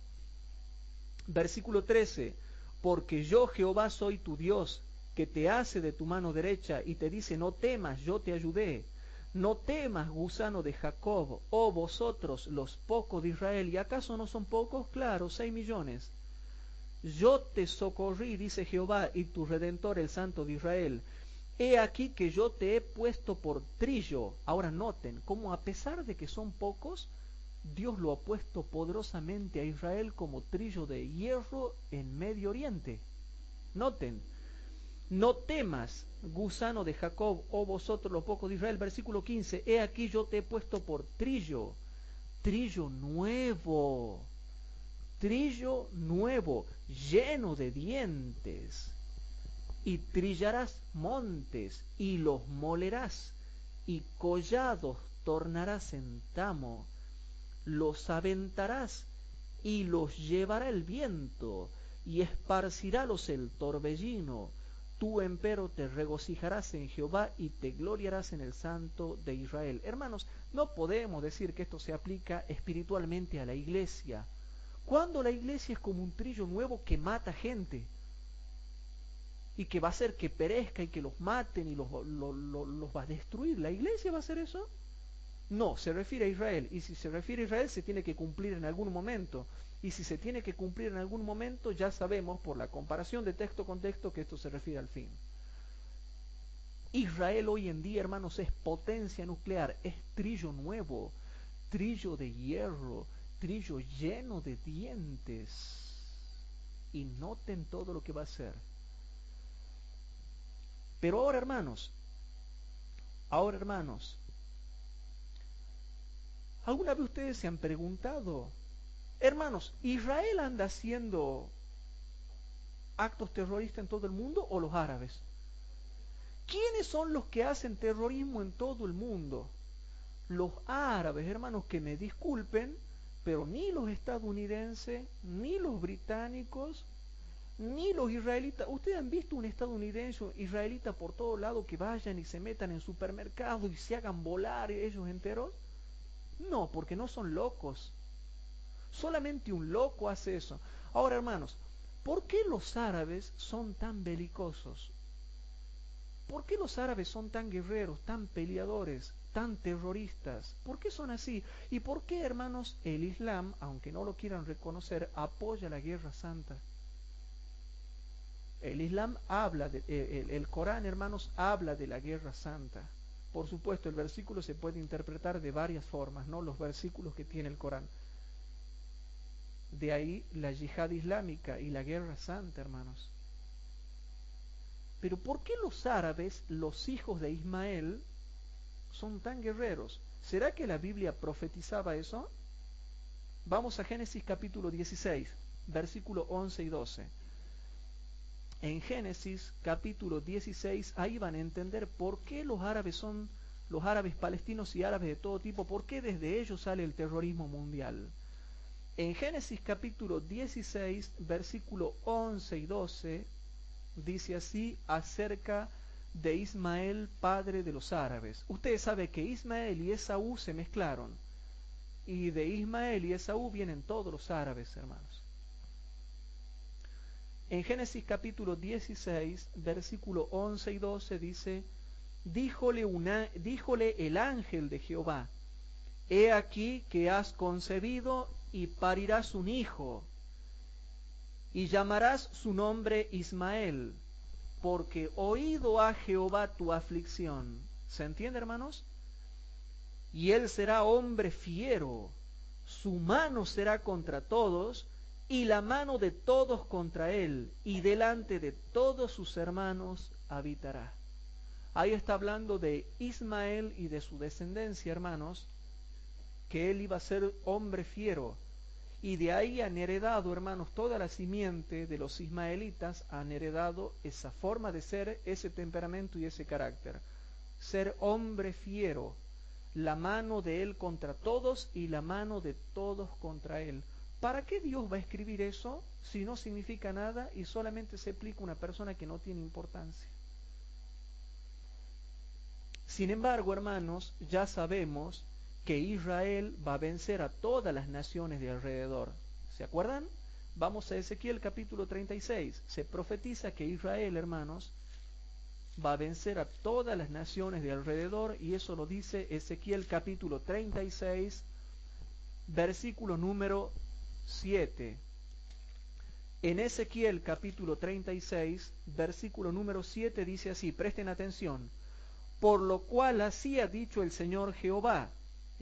Versículo 13. Porque yo, Jehová, soy tu Dios, que te hace de tu mano derecha y te dice: no temas, yo te ayudé. No temas, gusano de Jacob, oh vosotros los pocos de Israel. ¿Y acaso no son pocos? Claro, 6 millones. Yo te socorrí, dice Jehová, y tu Redentor, el Santo de Israel. He aquí que yo te he puesto por trillo. Ahora noten, cómo a pesar de que son pocos, Dios lo ha puesto poderosamente a Israel como trillo de hierro en Medio Oriente. Noten, no temas, gusano de Jacob, oh vosotros los pocos de Israel. Versículo 15, he aquí yo te he puesto por trillo, trillo nuevo, lleno de dientes. Y trillarás montes, y los molerás, y collados tornarás en tamo. Los aventarás, y los llevará el viento, y esparcirálos el torbellino. Tú, empero, te regocijarás en Jehová y te gloriarás en el Santo de Israel. Hermanos, no podemos decir que esto se aplica espiritualmente a la iglesia, cuando la iglesia es como un trillo nuevo que mata gente y que va a hacer que perezca y que los maten y los va a destruir. ¿La iglesia va a hacer eso? No, se refiere a Israel, y si se refiere a Israel se tiene que cumplir en algún momento, y si se tiene que cumplir en algún momento, ya sabemos por la comparación de texto con texto que esto se refiere al fin. Israel hoy en día, hermanos, es potencia nuclear, es trillo nuevo, trillo de hierro, trillo lleno de dientes, y noten todo lo que va a hacer. Pero ahora, hermanos, ¿alguna vez ustedes se han preguntado, hermanos, ¿Israel anda haciendo actos terroristas en todo el mundo o los árabes? ¿Quiénes son los que hacen terrorismo en todo el mundo? Los árabes, hermanos, que me disculpen, pero ni los estadounidenses, ni los británicos, ni los israelitas. ¿Ustedes han visto un estadounidense o israelita por todo lado que vayan y se metan en supermercados y se hagan volar ellos enteros? No, porque no son locos. Solamente un loco hace eso. Ahora, hermanos, ¿por qué los árabes son tan belicosos? ¿Por qué los árabes son tan guerreros, tan peleadores, tan terroristas? ¿Por qué son así? ¿Y por qué, hermanos, el Islam, aunque no lo quieran reconocer, apoya la guerra santa? El Islam habla, el Corán, hermanos, habla de la guerra santa. Por supuesto, el versículo se puede interpretar de varias formas, ¿no? Los versículos que tiene el Corán. De ahí la yihad islámica y la guerra santa, hermanos. Pero ¿por qué los árabes, los hijos de Ismael, son tan guerreros? ¿Será que la Biblia profetizaba eso? Vamos a Génesis capítulo 16, versículo 11 y 12. en Génesis capítulo 16, ahí van a entender por qué los árabes son los árabes palestinos y árabes de todo tipo, por qué desde ellos sale el terrorismo mundial. En Génesis capítulo 16, versículo 11 y 12, dice así acerca de Ismael, padre de los árabes. Ustedes saben que Ismael y Esaú se mezclaron, y de Ismael y Esaú vienen todos los árabes, hermanos. En Génesis capítulo 16, versículo 11 y 12 dice, díjole el ángel de Jehová, he aquí que has concebido y parirás un hijo, y llamarás su nombre Ismael, porque oído ha Jehová tu aflicción. ¿Se entiende, hermanos? Y él será hombre fiero, su mano será contra todos, y la mano de todos contra él, y delante de todos sus hermanos habitará. Ahí está hablando de Ismael y de su descendencia, hermanos, que él iba a ser hombre fiero. Y de ahí han heredado, hermanos, toda la simiente de los ismaelitas, han heredado esa forma de ser, ese temperamento y ese carácter. Ser hombre fiero, la mano de él contra todos y la mano de todos contra él. ¿Para qué Dios va a escribir eso si no significa nada y solamente se aplica a una persona que no tiene importancia? Sin embargo, hermanos, ya sabemos que Israel va a vencer a todas las naciones de alrededor. ¿Se acuerdan? Vamos a Ezequiel capítulo 36. Se profetiza que Israel, hermanos, va a vencer a todas las naciones de alrededor, y eso lo dice Ezequiel capítulo 36, versículo número 7. En Ezequiel capítulo 36, versículo número 7 dice así, presten atención, por lo cual así ha dicho el Señor Jehová,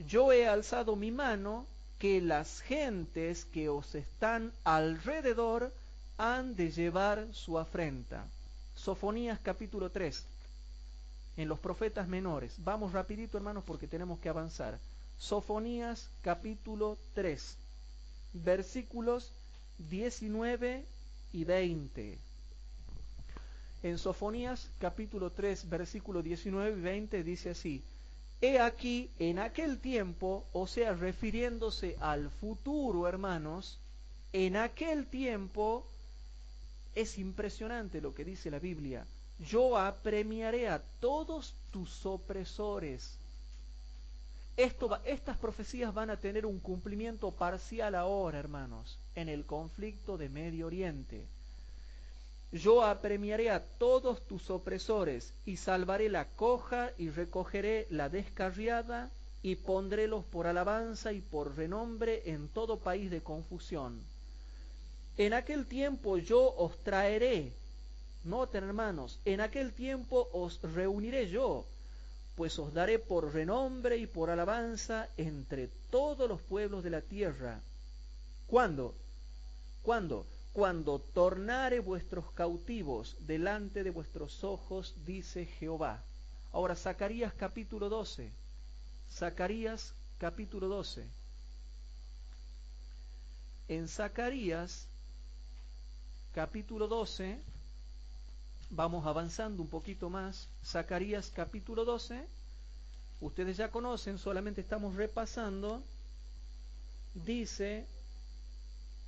yo he alzado mi mano, que las gentes que os están alrededor han de llevar su afrenta. Sofonías capítulo 3, en los profetas menores. Vamos rapidito, hermanos, porque tenemos que avanzar. Sofonías capítulo 3, versículos 19 y 20. En Sofonías capítulo 3, versículo 19 y 20 dice así, he aquí, en aquel tiempo, o sea, refiriéndose al futuro, hermanos, en aquel tiempo, es impresionante lo que dice la Biblia, yo apremiaré a todos tus opresores. Estas profecías van a tener un cumplimiento parcial ahora, hermanos, en el conflicto de Medio Oriente. Yo apremiaré a todos tus opresores, y salvaré la coja, y recogeré la descarriada, y pondrélos por alabanza y por renombre en todo país de confusión. En aquel tiempo yo os traeré, noten hermanos, en aquel tiempo os reuniré yo, pues os daré por renombre y por alabanza entre todos los pueblos de la tierra. ¿Cuándo? ¿Cuándo? Cuando tornare vuestros cautivos delante de vuestros ojos, dice Jehová. Ahora, Zacarías capítulo 12. Zacarías capítulo 12. En Zacarías capítulo 12, vamos avanzando un poquito más. Zacarías capítulo 12, ustedes ya conocen, solamente estamos repasando. Dice,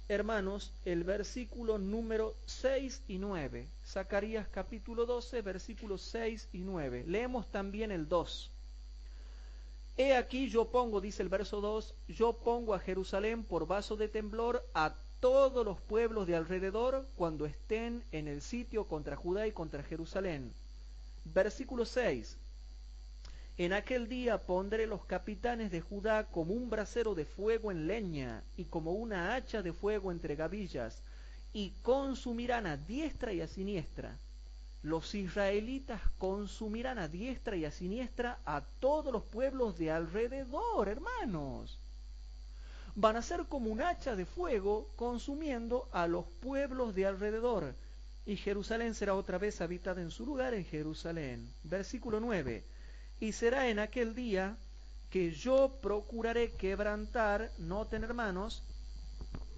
hermanos, el versículo número 6 y 9. Zacarías capítulo 12, versículos 6 y 9. Leemos también el 2. He aquí yo pongo, dice el verso 2, yo pongo a Jerusalén por vaso de temblor a todos los pueblos de alrededor cuando estén en el sitio contra Judá y contra Jerusalén. Versículo 6. En aquel día pondré los capitanes de Judá como un brasero de fuego en leña y como una hacha de fuego entre gavillas, y consumirán a diestra y a siniestra. Los israelitas consumirán a diestra y a siniestra a todos los pueblos de alrededor, hermanos. Van a ser como un hacha de fuego consumiendo a los pueblos de alrededor. Y Jerusalén será otra vez habitada en su lugar en Jerusalén. Versículo 9. Y será en aquel día que yo procuraré quebrantar, noten hermanos,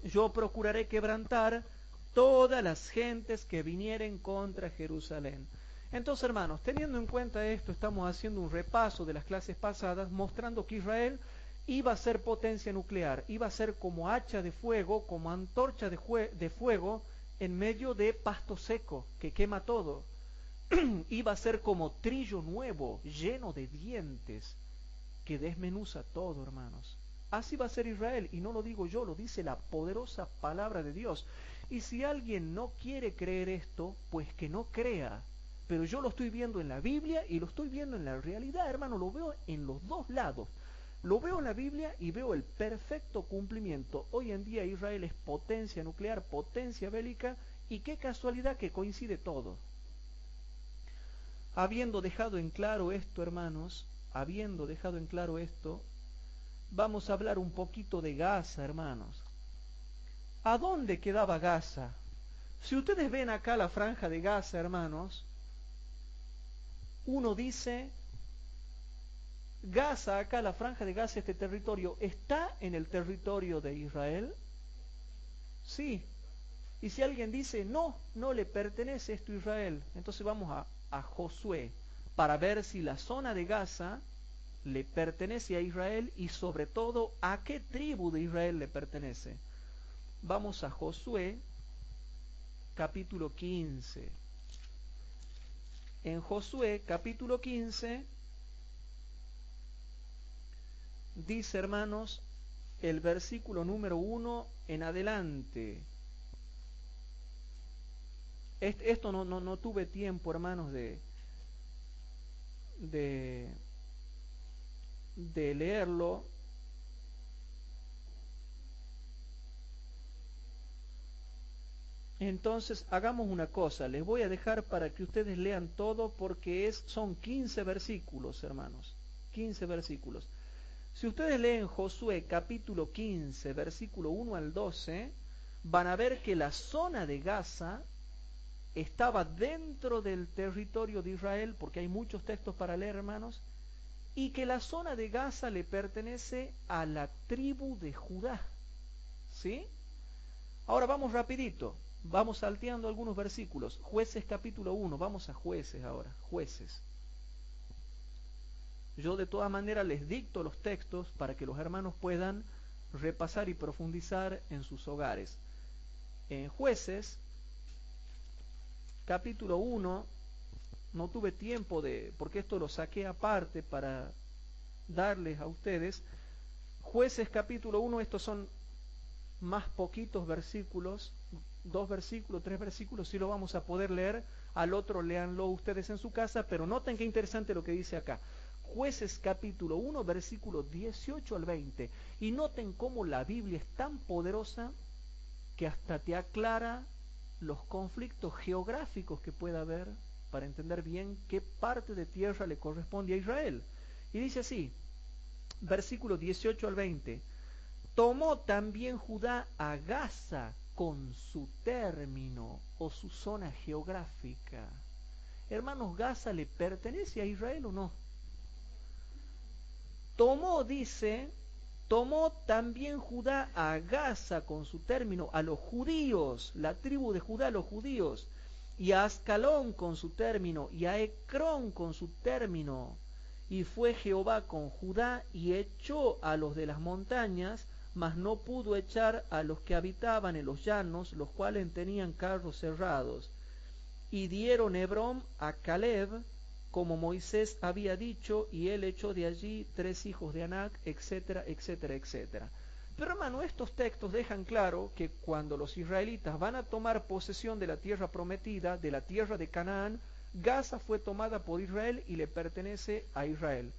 yo procuraré quebrantar todas las gentes que vinieren contra Jerusalén. Entonces, hermanos, teniendo en cuenta esto, estamos haciendo un repaso de las clases pasadas, mostrando que Israel iba a ser potencia nuclear, iba a ser como hacha de fuego, como antorcha de fuego en medio de pasto seco, que quema todo. Iba a ser como trillo nuevo, lleno de dientes, que desmenuza todo, hermanos. Así va a ser Israel, y no lo digo yo, lo dice la poderosa palabra de Dios. Y si alguien no quiere creer esto, pues que no crea. Pero yo lo estoy viendo en la Biblia y lo estoy viendo en la realidad, hermano, lo veo en los dos lados. Lo veo en la Biblia y veo el perfecto cumplimiento. Hoy en día Israel es potencia nuclear, potencia bélica, y qué casualidad que coincide todo. Habiendo dejado en claro esto, hermanos, habiendo dejado en claro esto, vamos a hablar un poquito de Gaza, hermanos. ¿A dónde quedaba Gaza? Si ustedes ven acá la franja de Gaza, hermanos, uno dice, Gaza, acá la franja de Gaza, este territorio, ¿está en el territorio de Israel? Sí. Y si alguien dice, no, no le pertenece esto a Israel, entonces vamos a Josué para ver si la zona de Gaza le pertenece a Israel y sobre todo a qué tribu de Israel le pertenece. Vamos a Josué capítulo 15. En Josué capítulo 15 dice, hermanos, el versículo número 1 en adelante. Esto no tuve tiempo, hermanos, de leerlo. Entonces hagamos una cosa, les voy a dejar para que ustedes lean todo porque son 15 versículos, hermanos, 15 versículos. Si ustedes leen Josué capítulo 15, versículo 1 al 12, van a ver que la zona de Gaza estaba dentro del territorio de Israel, porque hay muchos textos para leer, hermanos, y que la zona de Gaza le pertenece a la tribu de Judá. ¿Sí? Ahora vamos rapidito, vamos salteando algunos versículos. Jueces capítulo 1, vamos a Jueces ahora, Jueces. Yo de todas maneras les dicto los textos para que los hermanos puedan repasar y profundizar en sus hogares. En Jueces capítulo 1, no tuve tiempo porque esto lo saqué aparte para darles a ustedes. Jueces capítulo 1, estos son más poquitos versículos, 2 versículos, 3 versículos, sí lo vamos a poder leer. Al otro léanlo ustedes en su casa, pero noten qué interesante lo que dice acá. Jueces capítulo 1, versículos 18 al 20. Y noten cómo la Biblia es tan poderosa que hasta te aclara los conflictos geográficos que pueda haber para entender bien qué parte de tierra le corresponde a Israel. Y dice así, versículos 18 al 20. Tomó también Judá a Gaza con su término o su zona geográfica. Hermanos, ¿Gaza le pertenece a Israel o no? Tomó también Judá a Gaza con su término, a los judíos, la tribu de Judá, los judíos, y a Ascalón con su término, y a Ecrón con su término. Y fue Jehová con Judá y echó a los de las montañas, mas no pudo echar a los que habitaban en los llanos, los cuales tenían carros cerrados. Y dieron Hebrón a Caleb, como Moisés había dicho, y él echó de allí 3 hijos de Anac, etcétera, etcétera, etcétera. Pero hermano, estos textos dejan claro que cuando los israelitas van a tomar posesión de la tierra prometida, de la tierra de Canaán, Gaza fue tomada por Israel y le pertenece a Israel.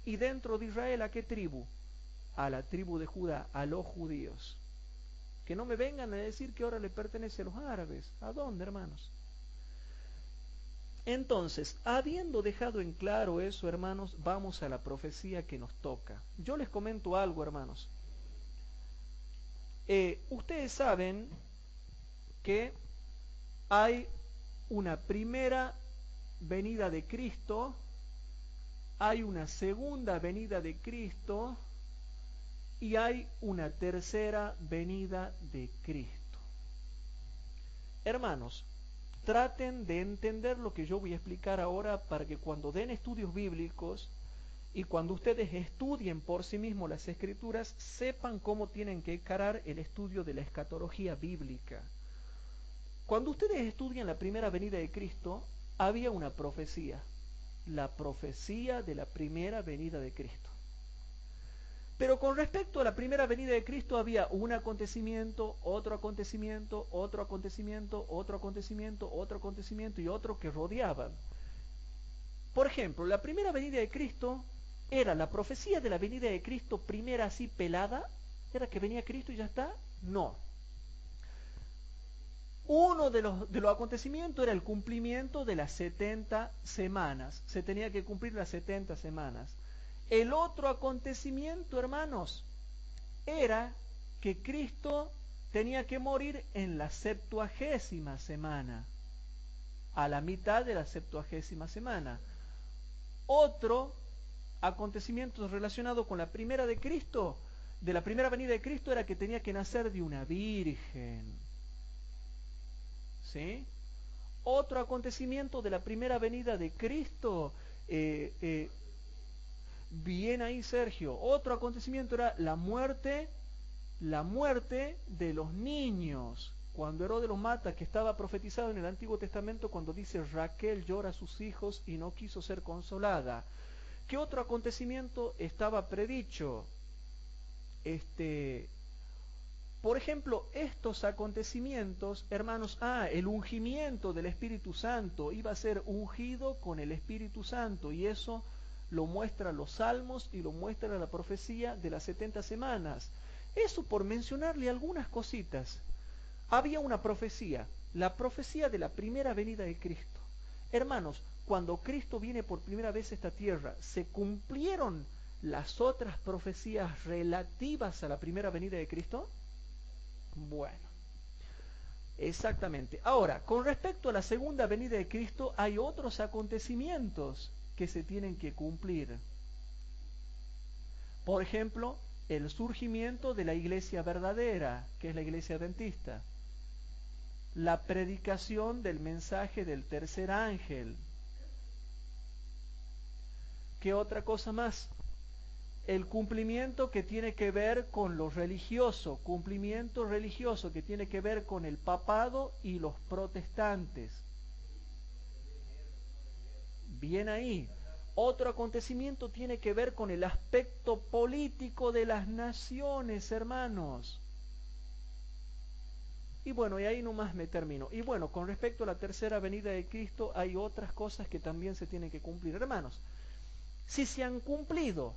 Y dentro de Israel, ¿a qué tribu? A la tribu de Judá, a los judíos. Que no me vengan a decir que ahora le pertenece a los árabes. ¿A dónde, hermanos? Entonces, habiendo dejado en claro eso, hermanos, vamos a la profecía que nos toca. Yo les comento algo, hermanos. Ustedes saben que hay una primera venida de Cristo, hay una segunda venida de Cristo y hay una tercera venida de Cristo. Hermanos, traten de entender lo que yo voy a explicar ahora para que cuando den estudios bíblicos y cuando ustedes estudien por sí mismos las escrituras, sepan cómo tienen que encarar el estudio de la escatología bíblica. Cuando ustedes estudian la primera venida de Cristo, había una profecía, la profecía de la primera venida de Cristo. Pero con respecto a la primera venida de Cristo había un acontecimiento, otro acontecimiento, otro acontecimiento, otro acontecimiento, otro acontecimiento y otro que rodeaban. Por ejemplo, la primera venida de Cristo era la profecía de la venida de Cristo primera así pelada, era que venía Cristo y ya está. No. Uno de los acontecimientos era el cumplimiento de las 70 semanas. Se tenía que cumplir las 70 semanas. El otro acontecimiento, hermanos, era que Cristo tenía que morir en la 70ª semana, a la mitad de la 70ª semana. Otro acontecimiento relacionado con la primera de Cristo, de la primera venida de Cristo, era que tenía que nacer de una virgen. ¿Sí? Otro acontecimiento de la primera venida de Cristo, bien ahí, Sergio. Otro acontecimiento era la muerte de los niños. Cuando Herodes los mata, que estaba profetizado en el Antiguo Testamento cuando dice Raquel llora a sus hijos y no quiso ser consolada. ¿Qué otro acontecimiento estaba predicho? Por ejemplo, estos acontecimientos, hermanos, el ungimiento del Espíritu Santo, iba a ser ungido con el Espíritu Santo, y eso lo muestran los salmos y lo muestra la profecía de las 70 semanas. Eso por mencionarle algunas cositas. Había una profecía, la profecía de la primera venida de Cristo. Hermanos, cuando Cristo viene por primera vez a esta tierra, ¿se cumplieron las otras profecías relativas a la primera venida de Cristo? Bueno, exactamente. Ahora, con respecto a la segunda venida de Cristo, hay otros acontecimientos que se tienen que cumplir. Por ejemplo, el surgimiento de la iglesia verdadera, que es la iglesia adventista. La predicación del mensaje del tercer ángel. ¿Qué otra cosa más? El cumplimiento que tiene que ver con lo religioso, cumplimiento religioso que tiene que ver con el papado y los protestantes. Bien ahí. Otro acontecimiento tiene que ver con el aspecto político de las naciones, hermanos. Y bueno, y ahí nomás me termino. Y bueno, con respecto a la tercera venida de Cristo, hay otras cosas que también se tienen que cumplir. Hermanos, si se han cumplido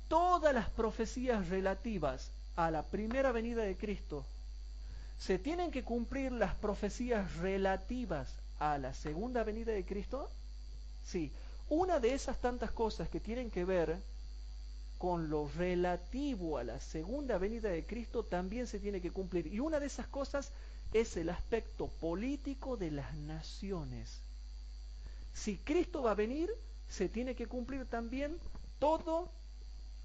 todas las profecías relativas a la primera venida de Cristo, ¿se tienen que cumplir las profecías relativas a la segunda venida de Cristo? Sí. Una de esas tantas cosas que tienen que ver con lo relativo a la segunda venida de Cristo también se tiene que cumplir. Y una de esas cosas es el aspecto político de las naciones. Si Cristo va a venir, se tiene que cumplir también todo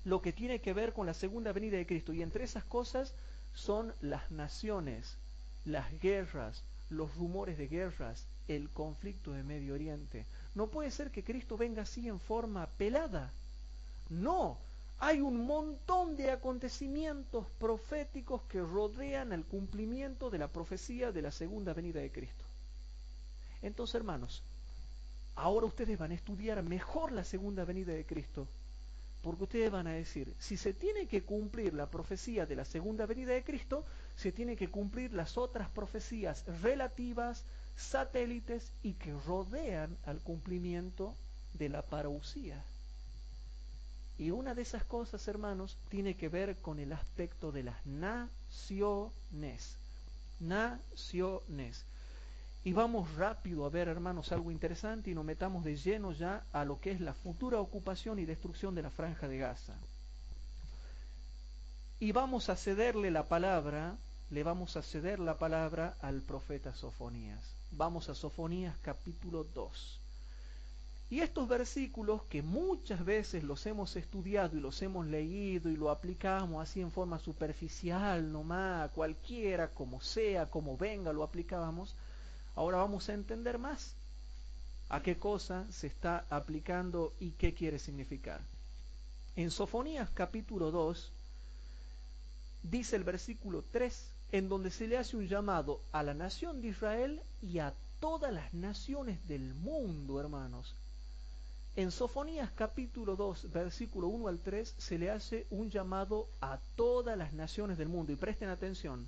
lo que tiene que ver con la segunda venida de Cristo. Y entre esas cosas son las naciones, las guerras, los rumores de guerras, el conflicto de Medio Oriente. No puede ser que Cristo venga así en forma pelada. No, hay un montón de acontecimientos proféticos que rodean el cumplimiento de la profecía de la segunda venida de Cristo. Entonces, hermanos, ahora ustedes van a estudiar mejor la segunda venida de Cristo, porque ustedes van a decir, si se tiene que cumplir la profecía de la segunda venida de Cristo, se tiene que cumplir las otras profecías relativas, satélites y que rodean al cumplimiento de la parousia. Y una de esas cosas, hermanos, tiene que ver con el aspecto de las naciones. Naciones. Y vamos rápido a ver, hermanos, algo interesante y nos metamos de lleno ya a lo que es la futura ocupación y destrucción de la Franja de Gaza. Y vamos a cederle la palabra, le vamos a ceder la palabra al profeta Sofonías. Vamos a Sofonías capítulo 2. Y estos versículos que muchas veces los hemos estudiado y los hemos leído y lo aplicamos así en forma superficial, nomás, cualquiera, como sea, como venga, lo aplicábamos, ahora vamos a entender más a qué cosa se está aplicando y qué quiere significar. En Sofonías capítulo 2 dice el versículo 3, en donde se le hace un llamado a la nación de Israel y a todas las naciones del mundo, hermanos. En Sofonías capítulo 2, versículo 1 al 3, se le hace un llamado a todas las naciones del mundo. Y presten atención.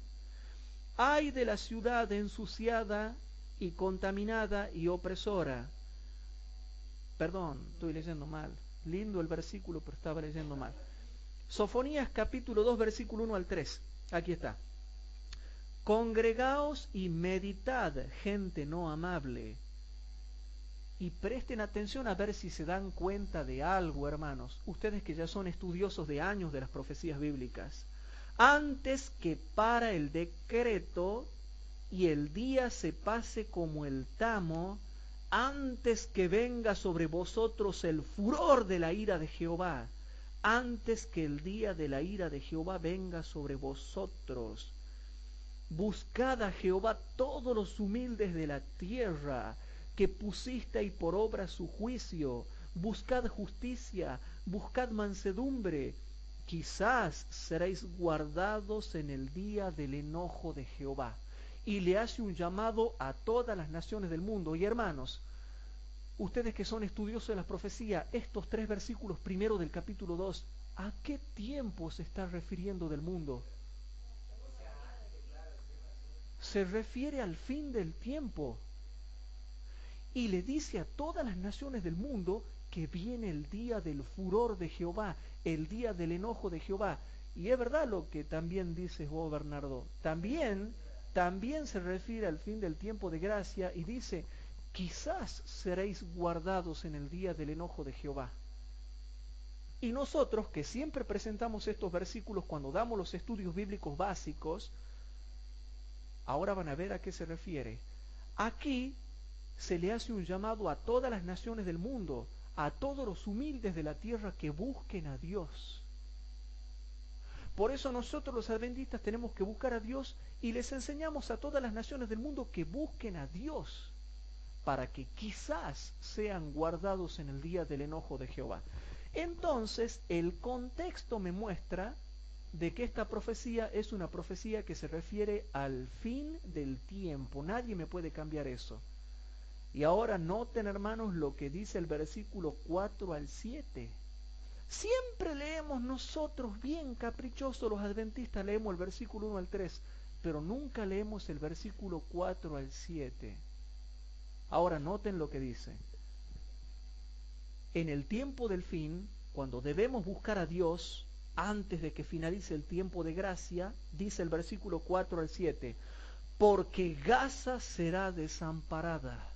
Ay de la ciudad ensuciada y contaminada y opresora. Perdón, estoy leyendo mal. Lindo el versículo, pero estaba leyendo mal. Sofonías capítulo 2, versículo 1 al 3. Aquí está. Congregaos y meditad, gente no amable. Y presten atención a ver si se dan cuenta de algo, hermanos. Ustedes que ya son estudiosos de años de las profecías bíblicas. Antes que para el decreto y el día se pase como el tamo, antes que venga sobre vosotros el furor de la ira de Jehová, antes que el día de la ira de Jehová venga sobre vosotros. Buscad a Jehová todos los humildes de la tierra, que pusisteis por obra su juicio. Buscad justicia, buscad mansedumbre. Quizás seréis guardados en el día del enojo de Jehová. Y le hace un llamado a todas las naciones del mundo. Y hermanos, ustedes que son estudiosos de la profecía, estos 3 versículos primero del capítulo 2, ¿a qué tiempo se está refiriendo del mundo? Se refiere al fin del tiempo. Y le dice a todas las naciones del mundo que viene el día del furor de Jehová, el día del enojo de Jehová. Y es verdad lo que también dices vos, Bernardo. También se refiere al fin del tiempo de gracia y dice, quizás seréis guardados en el día del enojo de Jehová. Y nosotros, que siempre presentamos estos versículos cuando damos los estudios bíblicos básicos, ahora van a ver a qué se refiere. Aquí se le hace un llamado a todas las naciones del mundo, a todos los humildes de la tierra que busquen a Dios. Por eso nosotros los adventistas tenemos que buscar a Dios y les enseñamos a todas las naciones del mundo que busquen a Dios para que quizás sean guardados en el día del enojo de Jehová. Entonces, el contexto me muestra de que esta profecía es una profecía que se refiere al fin del tiempo. Nadie me puede cambiar eso. Y ahora noten, hermanos, lo que dice el versículo 4 al 7. Siempre leemos nosotros, bien caprichosos los adventistas, leemos el versículo 1 al 3, pero nunca leemos el versículo 4 al 7. Ahora noten lo que dice. En el tiempo del fin, cuando debemos buscar a Dios, antes de que finalice el tiempo de gracia, dice el versículo 4 al 7, porque Gaza será desamparada.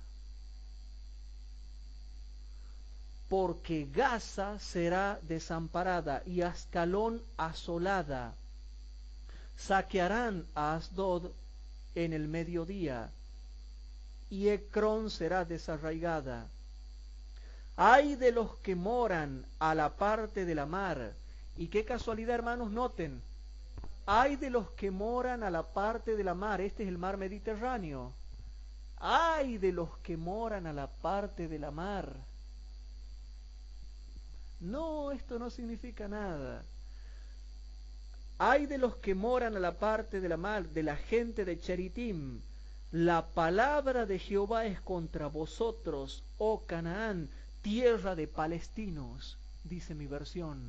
Porque Gaza será desamparada y Ascalón asolada. Saquearán a Asdod en el mediodía y Ecrón será desarraigada. Ay de los que moran a la parte de la mar. Y qué casualidad, hermanos, noten. Ay de los que moran a la parte de la mar. Este es el mar Mediterráneo. Ay de los que moran a la parte de la mar. No, esto no significa nada. Ay de los que moran a la parte de la mar, de la gente de Cheritim. La palabra de Jehová es contra vosotros, oh Canaán, tierra de palestinos, dice mi versión.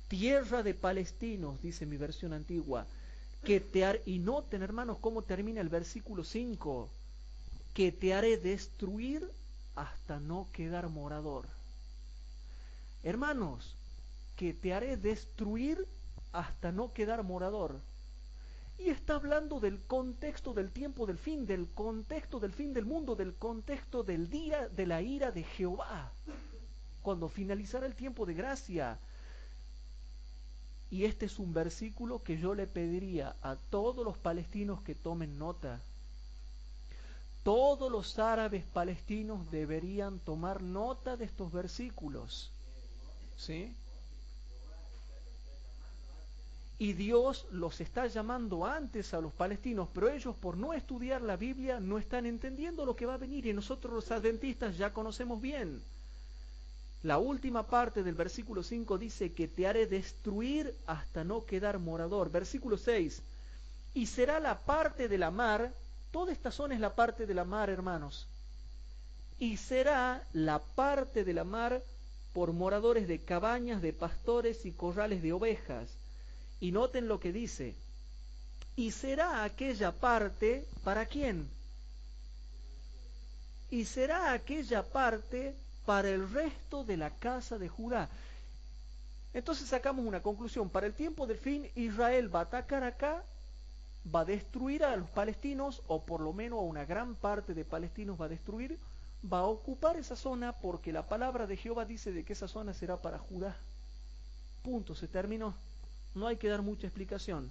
Tierra de palestinos, dice mi versión antigua. Y noten, hermanos, cómo termina el versículo 5. Que te haré destruir hasta no quedar morador. Hermanos, que te haré destruir hasta no quedar morador. Y está hablando del contexto del tiempo del fin, del contexto del fin del mundo, del contexto del día de la ira de Jehová, cuando finalizará el tiempo de gracia. Y este es un versículo que yo le pediría a todos los palestinos que tomen nota. Todos los árabes palestinos deberían tomar nota de estos versículos, ¿sí? Y Dios los está llamando antes a los palestinos, pero ellos por no estudiar la Biblia no están entendiendo lo que va a venir, y nosotros los adventistas ya conocemos bien. La última parte del versículo 5 dice que te haré destruir hasta no quedar morador. Versículo 6, y será la parte de la mar, toda esta zona es la parte de la mar, hermanos, y será la parte de la mar por moradores de cabañas, de pastores y corrales de ovejas. Y noten lo que dice, y será aquella parte, ¿para quién? Y será aquella parte para el resto de la casa de Judá. Entonces sacamos una conclusión, para el tiempo del fin Israel va a atacar acá, va a destruir a los palestinos, o por lo menos a una gran parte de palestinos va a destruir, va a ocupar esa zona, porque la palabra de Jehová dice de que esa zona será para Judá. Punto, se terminó. No hay que dar mucha explicación.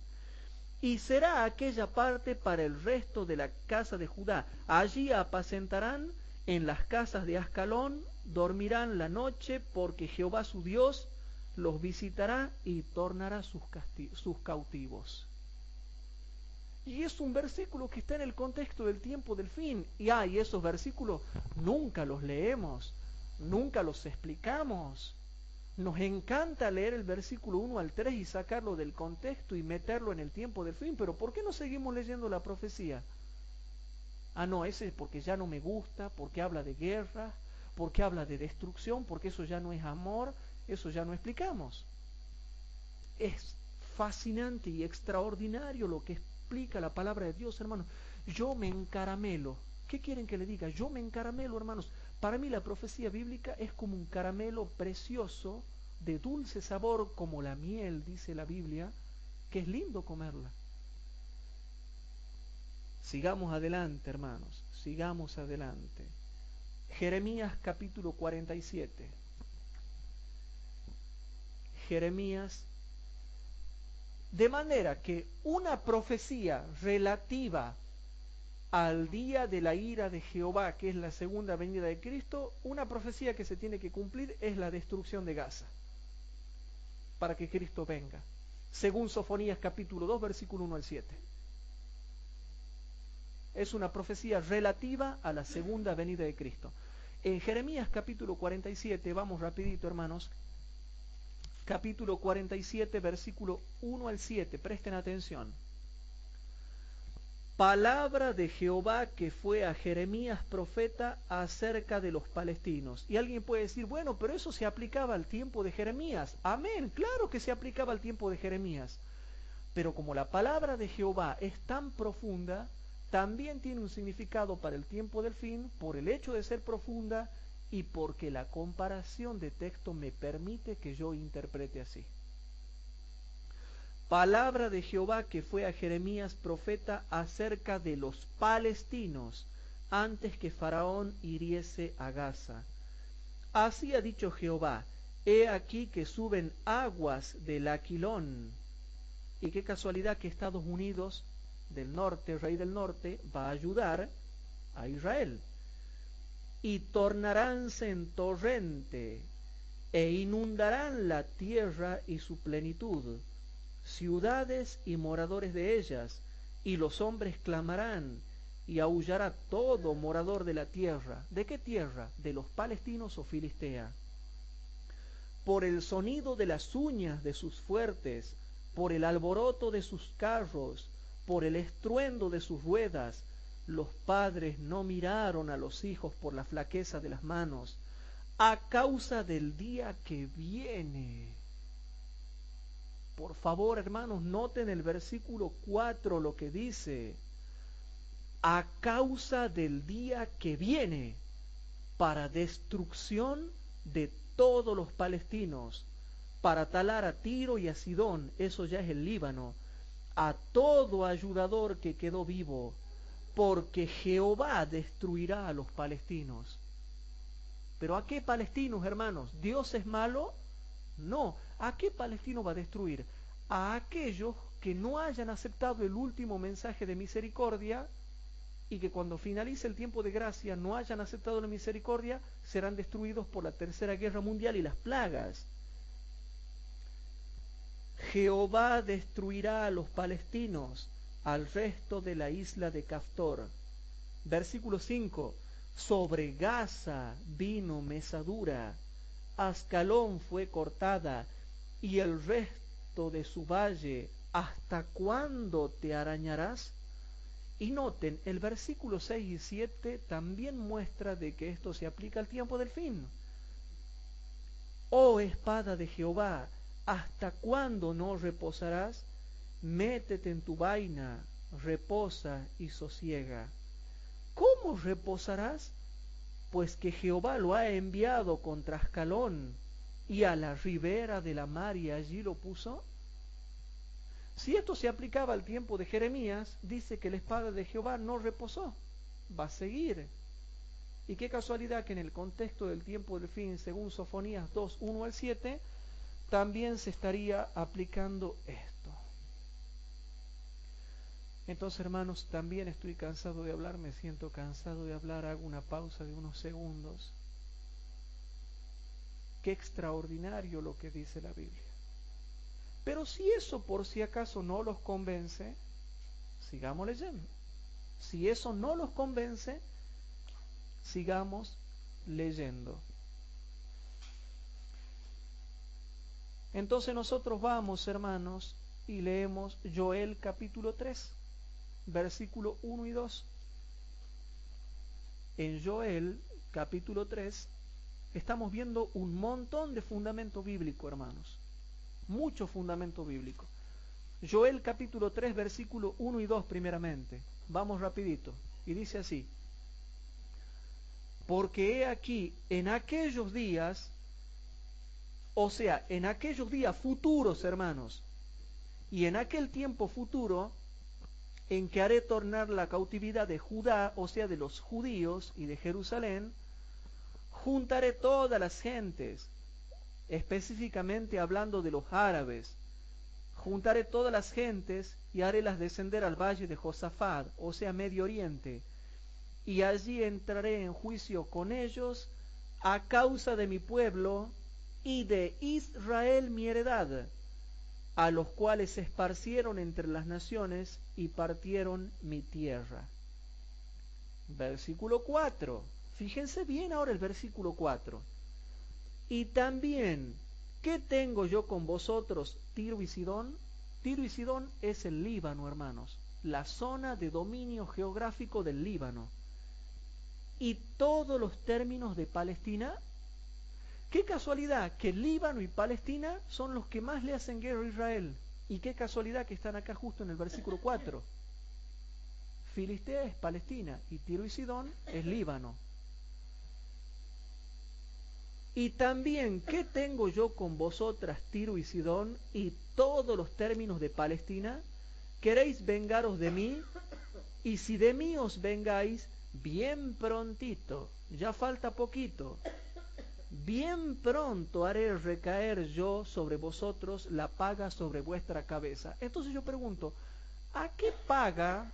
Y será aquella parte para el resto de la casa de Judá. Allí apacentarán en las casas de Ascalón, dormirán la noche, porque Jehová su Dios los visitará y tornará sus cautivos. Y es un versículo que está en el contexto del tiempo del fin. Y esos versículos nunca los leemos, nunca los explicamos. Nos encanta leer el versículo 1 al 3 y sacarlo del contexto y meterlo en el tiempo del fin, pero ¿por qué no seguimos leyendo la profecía? No, ese es porque ya no me gusta, porque habla de guerra, porque habla de destrucción, porque eso ya no es amor, eso ya no explicamos. Es fascinante y extraordinario lo que explica la palabra de Dios, hermanos. Yo me encaramelo. ¿Qué quieren que le diga? Yo me encaramelo, hermanos. Para mí la profecía bíblica es como un caramelo precioso, de dulce sabor, como la miel, dice la Biblia, que es lindo comerla. Sigamos adelante, hermanos, sigamos adelante. Jeremías capítulo 47. Jeremías, de manera que una profecía relativa al día de la ira de Jehová, que es la segunda venida de Cristo, una profecía que se tiene que cumplir es la destrucción de Gaza, para que Cristo venga, según Sofonías capítulo 2, versículo 1 al 7. Es una profecía relativa a la segunda venida de Cristo. En Jeremías capítulo 47, vamos rapidito, hermanos, capítulo 47, versículo 1 al 7, presten atención. Palabra de Jehová que fue a Jeremías profeta acerca de los palestinos. Y alguien puede decir, bueno, pero eso se aplicaba al tiempo de Jeremías. Amén, claro que se aplicaba al tiempo de Jeremías. Pero como la palabra de Jehová es tan profunda, también tiene un significado para el tiempo del fin, por el hecho de ser profunda y porque la comparación de texto me permite que yo interprete así. Palabra de Jehová que fue a Jeremías profeta acerca de los palestinos, antes que Faraón hiriese a Gaza. Así ha dicho Jehová, he aquí que suben aguas del Aquilón. Y qué casualidad que Estados Unidos del norte, rey del norte, va a ayudar a Israel. Y tornaránse en torrente, e inundarán la tierra y su plenitud, ciudades y moradores de ellas, y los hombres clamarán, y aullará todo morador de la tierra. ¿De qué tierra? ¿De los palestinos o filistea? Por el sonido de las uñas de sus fuertes, por el alboroto de sus carros, por el estruendo de sus ruedas. Los padres no miraron a los hijos por la flaqueza de las manos, a causa del día que viene. Por favor, hermanos, noten el versículo 4 lo que dice. A causa del día que viene, para destrucción de todos los palestinos, para talar a Tiro y a Sidón, eso ya es el Líbano, a todo ayudador que quedó vivo, porque Jehová destruirá a los palestinos. ¿Pero a qué palestinos, hermanos? ¿Dios es malo? No. ¿A qué palestino va a destruir? A aquellos que no hayan aceptado el último mensaje de misericordia y que cuando finalice el tiempo de gracia no hayan aceptado la misericordia, serán destruidos por la tercera guerra mundial y las plagas. Jehová destruirá a los palestinos, al resto de la isla de Caftor. Versículo 5. Sobre Gaza vino mesadura, Ascalón fue cortada, y el resto de su valle, ¿hasta cuándo te arañarás? Y noten, el versículo 6 y 7 también muestra de que esto se aplica al tiempo del fin. Oh espada de Jehová, ¿hasta cuándo no reposarás? Métete en tu vaina, reposa y sosiega. ¿Cómo reposarás? Pues que Jehová lo ha enviado contra Ascalón y a la ribera de la mar y allí lo puso. Si esto se aplicaba al tiempo de Jeremías, dice que la espada de Jehová no reposó, va a seguir. Y qué casualidad que en el contexto del tiempo del fin, según Sofonías 2, 1 al 7, también se estaría aplicando esto. Entonces, hermanos, también estoy cansado de hablar, me siento cansado de hablar, hago una pausa de unos segundos. Qué extraordinario lo que dice la Biblia. Pero si eso por si acaso no los convence, sigamos leyendo. Si eso no los convence, sigamos leyendo. Entonces nosotros vamos, hermanos, y leemos Joel capítulo 3, versículo 1 y 2. En Joel capítulo 3 estamos viendo un montón de fundamento bíblico, hermanos. Mucho fundamento bíblico. Joel capítulo 3, versículo 1 y 2 primeramente. Vamos rapidito. Y dice así: porque he aquí, en aquellos días, o sea, en aquellos días futuros, hermanos, y en aquel tiempo futuro, en que haré tornar la cautividad de Judá, o sea, de los judíos y de Jerusalén, juntaré todas las gentes, específicamente hablando de los árabes, juntaré todas las gentes y harélas descender al valle de Josafat, o sea, Medio Oriente, y allí entraré en juicio con ellos a causa de mi pueblo y de Israel mi heredad, a los cuales se esparcieron entre las naciones y partieron mi tierra. Versículo 4. Fíjense bien ahora el versículo 4. Y también, ¿qué tengo yo con vosotros, Tiro y Sidón? Tiro y Sidón es el Líbano, hermanos, la zona de dominio geográfico del Líbano. Y todos los términos de Palestina. Qué casualidad que Líbano y Palestina son los que más le hacen guerra a Israel. Y qué casualidad que están acá justo en el versículo 4. Filistea es Palestina y Tiro y Sidón es Líbano. Y también, ¿qué tengo yo con vosotras, Tiro y Sidón, y todos los términos de Palestina? ¿Queréis vengaros de mí? Y si de mí os vengáis, bien prontito, ya falta poquito, bien pronto haré recaer yo sobre vosotros la paga sobre vuestra cabeza. Entonces yo pregunto, ¿a qué paga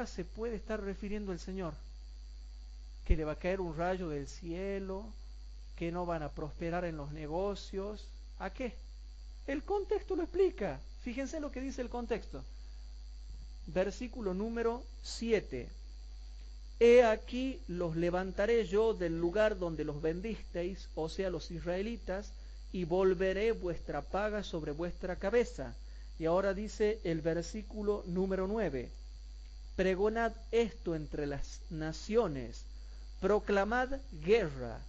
se puede estar refiriendo el Señor? ¿Que le va a caer un rayo del cielo? ¿Que no van a prosperar en los negocios? ¿A qué? El contexto lo explica. Fíjense lo que dice el contexto. Versículo número 7. He aquí los levantaré yo del lugar donde los vendisteis, o sea, los israelitas, y volveré vuestra paga sobre vuestra cabeza. Y ahora dice el versículo número 9. Pregonad esto entre las naciones, proclamad guerra,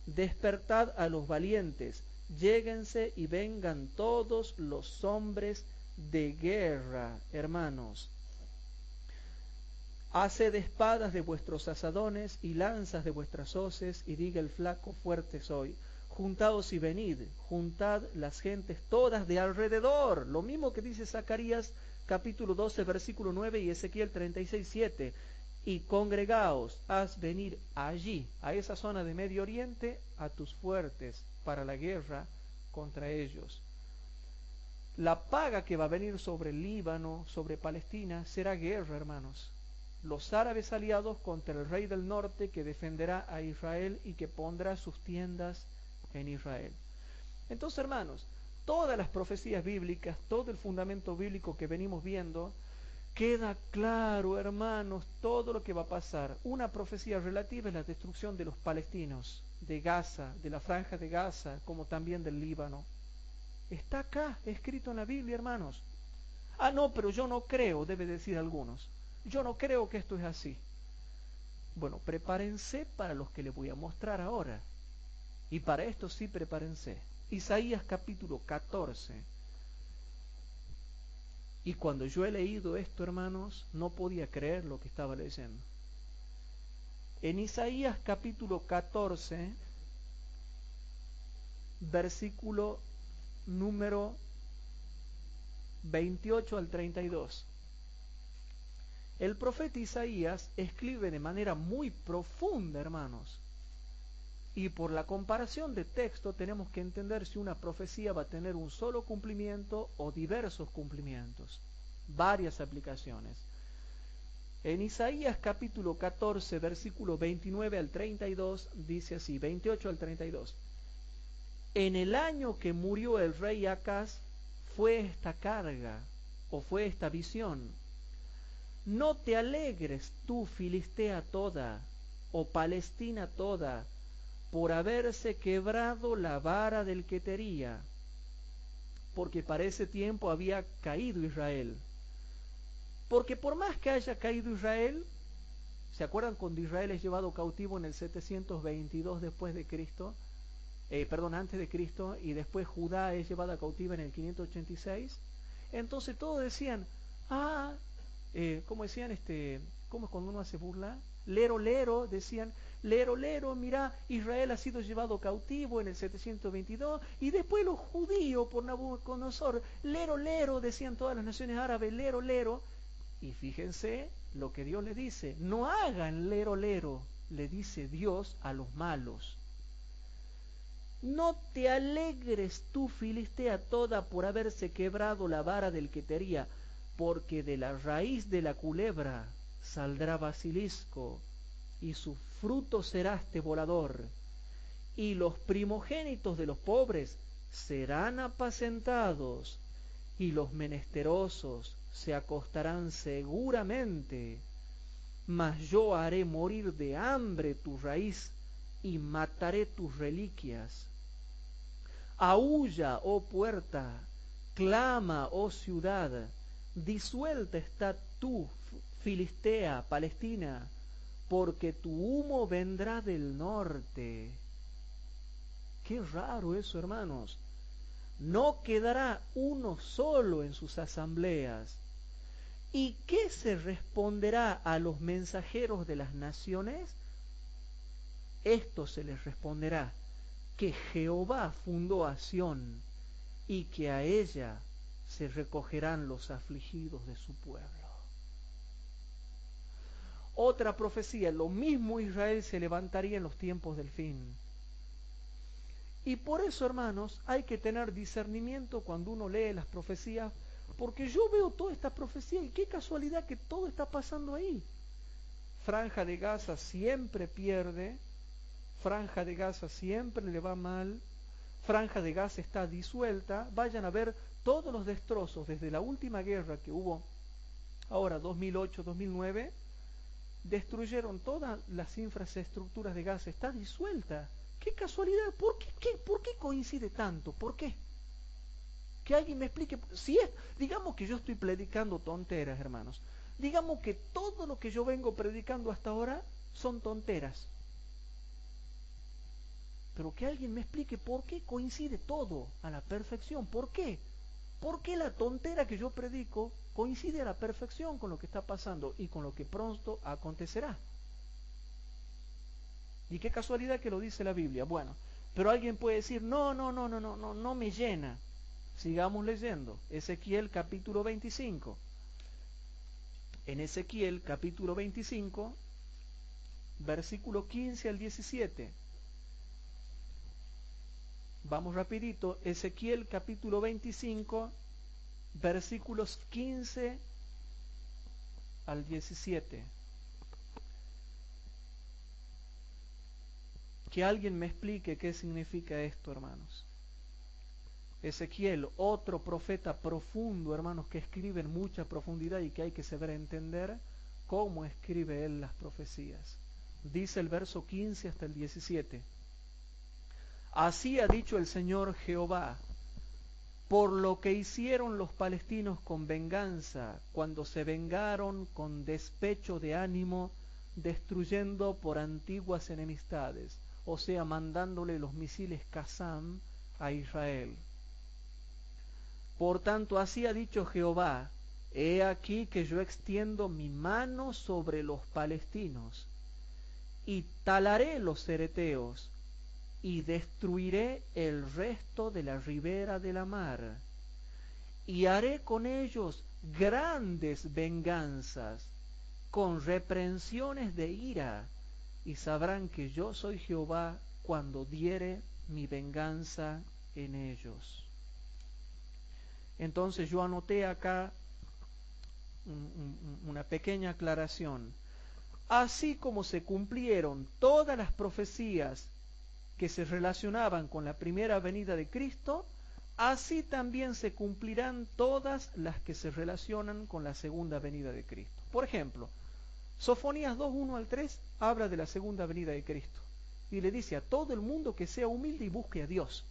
despertad a los valientes, lléguense y vengan todos los hombres de guerra, hermanos. Haced espadas de vuestros asadones y lanzas de vuestras hoces, y diga el flaco, fuerte soy. Juntaos y venid, juntad las gentes todas de alrededor. Lo mismo que dice Zacarías capítulo 12, versículo 9 y Ezequiel 36, 7. Y congregaos, haz venir allí, a esa zona de Medio Oriente, a tus fuertes para la guerra contra ellos. La paga que va a venir sobre el Líbano, sobre Palestina, será guerra, hermanos. los árabes aliados contra el rey del norte que defenderá a Israel y que pondrá sus tiendas en Israel. Entonces, hermanos, todas las profecías bíblicas, todo el fundamento bíblico que venimos viendo, queda claro, hermanos, todo lo que va a pasar. Una profecía relativa es la destrucción de los palestinos, de Gaza, de la franja de Gaza, como también del Líbano. Está acá, escrito en la Biblia, hermanos. Ah, no, pero yo no creo, debe decir algunos. Yo no creo que esto es así. Bueno, prepárense para los que les voy a mostrar ahora. Y para esto sí prepárense. Isaías capítulo 14. Y cuando yo he leído esto, hermanos, no podía creer lo que estaba leyendo. En Isaías capítulo 14, versículo número 28 al 32. El profeta Isaías escribe de manera muy profunda, hermanos. Y por la comparación de texto tenemos que entender si una profecía va a tener un solo cumplimiento o diversos cumplimientos, varias aplicaciones. En Isaías capítulo 14, versículo 29 al 32, dice así, 28 al 32. En el año que murió el rey Acaz, fue esta carga, o fue esta visión. No te alegres tú, Filistea toda, o Palestina toda, por haberse quebrado la vara del que te hería, porque para ese tiempo había caído Israel. Porque por más que haya caído Israel, ¿se acuerdan cuando Israel es llevado cautivo en el 722 después de Cristo? Antes de Cristo, y después Judá es llevada cautiva en el 586. Entonces todos decían, ¿cómo decían? ¿Cómo es cuando uno hace burla? Lero, lero, decían, lero, lero, mirá, Israel ha sido llevado cautivo en el 722, y después los judíos por Nabucodonosor, lero, lero, decían todas las naciones árabes, lero, lero, y fíjense lo que Dios le dice, no hagan lero, lero, le dice Dios a los malos. No te alegres tú, Filistea toda, por haberse quebrado la vara del que te hería, porque de la raíz de la culebra saldrá basilisco, y su fruto será este volador, y los primogénitos de los pobres serán apacentados, y los menesterosos se acostarán seguramente, mas yo haré morir de hambre tu raíz, y mataré tus reliquias. Aúlla, oh puerta, clama, oh ciudad, disuelta está tú, Filistea, Palestina, porque tu humo vendrá del norte. Qué raro eso, hermanos. No quedará uno solo en sus asambleas. ¿Y qué se responderá a los mensajeros de las naciones? Esto se les responderá, que Jehová fundó a Sión, y que a ella se recogerán los afligidos de su pueblo. Otra profecía, lo mismo Israel se levantaría en los tiempos del fin. Y por eso, hermanos, hay que tener discernimiento cuando uno lee las profecías, porque yo veo toda esta profecía y qué casualidad que todo está pasando ahí. Franja de Gaza siempre pierde, Franja de Gaza siempre le va mal, Franja de Gaza está disuelta. Vayan a ver todos los destrozos desde la última guerra que hubo ahora 2008-2009, destruyeron todas las infraestructuras de Gaza, está disuelta. ¡Qué casualidad! ¿Por qué coincide tanto? ¿Por qué? Que alguien me explique. Si es, digamos que yo estoy predicando tonteras, hermanos. Digamos que todo lo que yo vengo predicando hasta ahora son tonteras. Pero que alguien me explique por qué coincide todo a la perfección. ¿Por qué? ¿Por qué la tontera que yo predico coincide a la perfección con lo que está pasando y con lo que pronto acontecerá? Y qué casualidad que lo dice la Biblia. Bueno, pero alguien puede decir, no me llena. Sigamos leyendo. Ezequiel capítulo 25. En Ezequiel capítulo 25, versículo 15 al 17. Vamos rapidito. Ezequiel capítulo 25, versículos 15 al 17. Que alguien me explique qué significa esto, hermanos. Ezequiel, otro profeta profundo, hermanos, que escribe en mucha profundidad y que hay que saber entender cómo escribe él las profecías. Dice el verso 15 hasta el 17. Así ha dicho el Señor Jehová, por lo que hicieron los palestinos con venganza, cuando se vengaron con despecho de ánimo, destruyendo por antiguas enemistades, o sea, mandándole los misiles Qassam a Israel. Por tanto, así ha dicho Jehová, he aquí que yo extiendo mi mano sobre los palestinos, y talaré los cereteos, y destruiré el resto de la ribera de la mar, y haré con ellos grandes venganzas, con reprensiones de ira, y sabrán que yo soy Jehová cuando diere mi venganza en ellos. Entonces yo anoté acá una pequeña aclaración. Así como se cumplieron todas las profecías que se relacionaban con la primera venida de Cristo, así también se cumplirán todas las que se relacionan con la segunda venida de Cristo. Por ejemplo, Sofonías 2, 1 al 3 habla de la segunda venida de Cristo y le dice a todo el mundo que sea humilde y busque a Dios.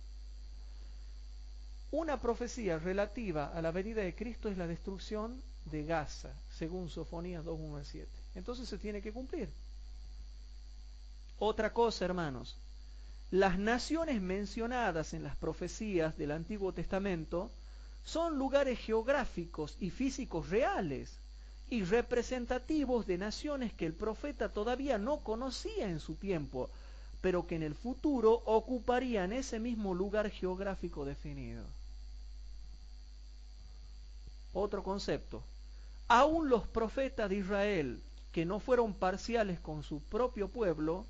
Una profecía relativa a la venida de Cristo es la destrucción de Gaza, según Sofonías 2, 1 al 7. Entonces se tiene que cumplir. Otra cosa, hermanos, las naciones mencionadas en las profecías del Antiguo Testamento son lugares geográficos y físicos reales y representativos de naciones que el profeta todavía no conocía en su tiempo, pero que en el futuro ocuparían ese mismo lugar geográfico definido. Otro concepto. Aún los profetas de Israel, que no fueron parciales con su propio pueblo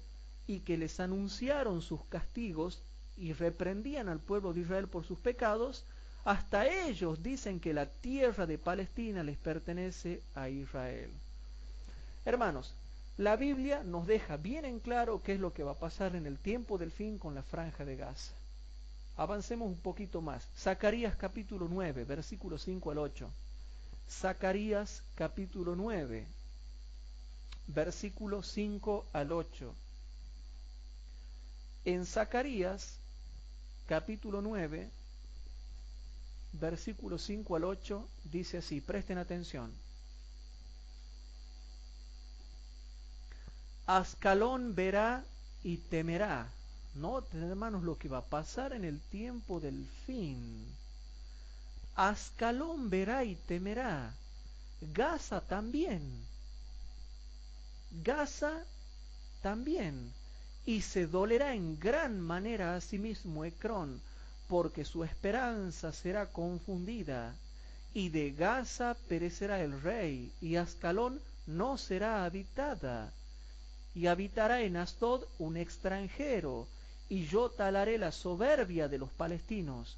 y que les anunciaron sus castigos y reprendían al pueblo de Israel por sus pecados, hasta ellos dicen que la tierra de Palestina les pertenece a Israel. Hermanos, la Biblia nos deja bien en claro qué es lo que va a pasar en el tiempo del fin con la franja de Gaza. Avancemos un poquito más. Zacarías capítulo 9, versículos 5 al 8. Zacarías capítulo 9, versículos 5 al 8. En Zacarías capítulo 9, versículos 5 al 8, dice así, presten atención. Ascalón verá y temerá. Noten, hermanos, lo que va a pasar en el tiempo del fin. Ascalón verá y temerá. Gaza también. Gaza también. Y se dolerá en gran manera a sí mismo Ecrón, porque su esperanza será confundida. Y de Gaza perecerá el rey, y Ascalón no será habitada. Y habitará en Asdod un extranjero, y yo talaré la soberbia de los palestinos.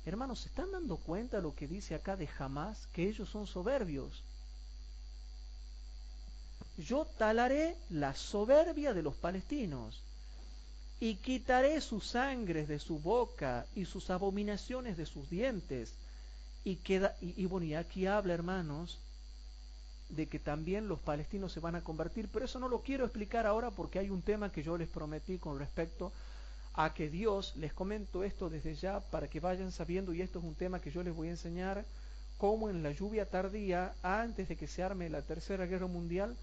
Hermanos, ¿se están dando cuenta lo que dice acá de Hamás? Que ellos son soberbios. Yo talaré la soberbia de los palestinos, y quitaré sus sangres de su boca, y sus abominaciones de sus dientes. Y aquí habla, hermanos, de que también los palestinos se van a convertir, pero eso no lo quiero explicar ahora porque hay un tema que yo les prometí con respecto a que Dios, les comento esto desde ya para que vayan sabiendo, y esto es un tema que yo les voy a enseñar, cómo en la lluvia tardía, antes de que se arme la Tercera Guerra Mundial,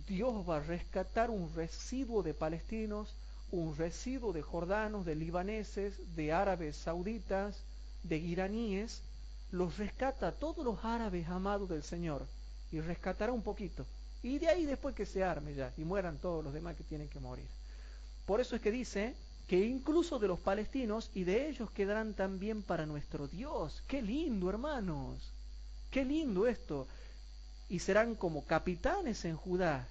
Dios va a rescatar un residuo de palestinos, un residuo de jordanos, de libaneses, de árabes sauditas, de iraníes, los rescata a todos los árabes amados del Señor, y rescatará un poquito, y de ahí después que se arme ya, y mueran todos los demás que tienen que morir. Por eso es que dice que incluso de los palestinos, y de ellos quedarán también para nuestro Dios. ¡Qué lindo, hermanos! ¡Qué lindo esto! Y serán como capitanes en Judá,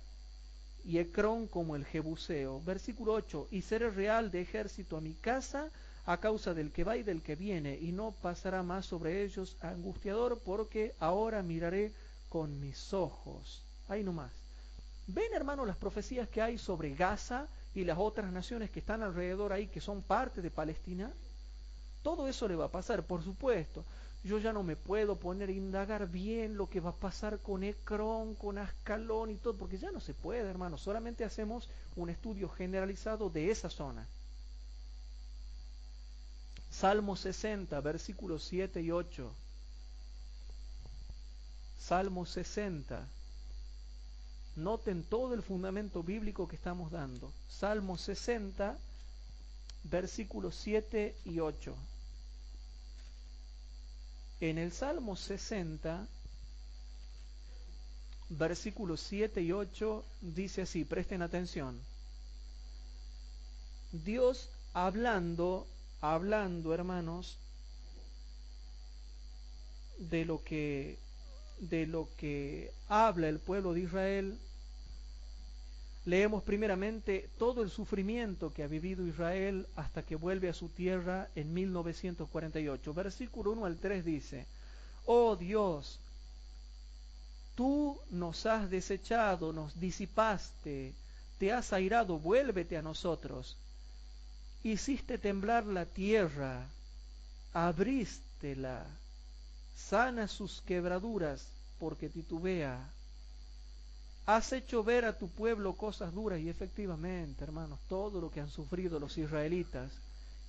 y Ecrón como el Jebuseo. Versículo 8, y seré real de ejército a mi casa, a causa del que va y del que viene, y no pasará más sobre ellos angustiador, porque ahora miraré con mis ojos. Ahí nomás. ¿Ven, hermanos, las profecías que hay sobre Gaza y las otras naciones que están alrededor ahí, que son parte de Palestina, todo eso le va a pasar, por supuesto. Yo ya no me puedo poner a indagar bien lo que va a pasar con Ecrón, con Ascalón y todo, porque ya no se puede, hermano. Solamente hacemos un estudio generalizado de esa zona. Salmo 60, versículos 7 y 8. Salmo 60. Noten todo el fundamento bíblico que estamos dando. Salmo 60, versículos 7 y 8. En el Salmo 60, versículos 7 y 8, dice así, presten atención. Dios hablando, hermanos, de lo que habla el pueblo de Israel. Leemos primeramente todo el sufrimiento que ha vivido Israel hasta que vuelve a su tierra en 1948. Versículo 1 al 3 dice: Oh Dios, tú nos has desechado, nos disipaste, te has airado, vuélvete a nosotros. Hiciste temblar la tierra, abrístela, sana sus quebraduras, porque titubea. Has hecho ver a tu pueblo cosas duras, y efectivamente, hermanos, todo lo que han sufrido los israelitas,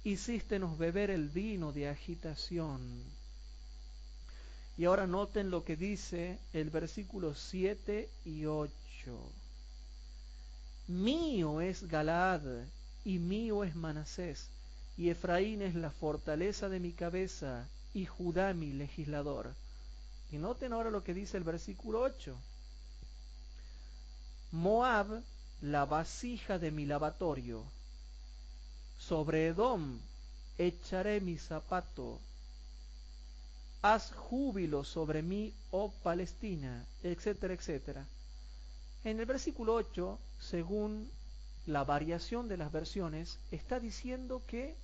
hicístenos beber el vino de agitación. Y ahora noten lo que dice el versículo 7 y 8. Mío es Galaad, y mío es Manasés, y Efraín es la fortaleza de mi cabeza, y Judá mi legislador. Y noten ahora lo que dice el versículo 8. Moab, la vasija de mi lavatorio. Sobre Edom echaré mi zapato. Haz júbilo sobre mí, oh Palestina, etcétera, etcétera. En el versículo 8, según la variación de las versiones, está diciendo que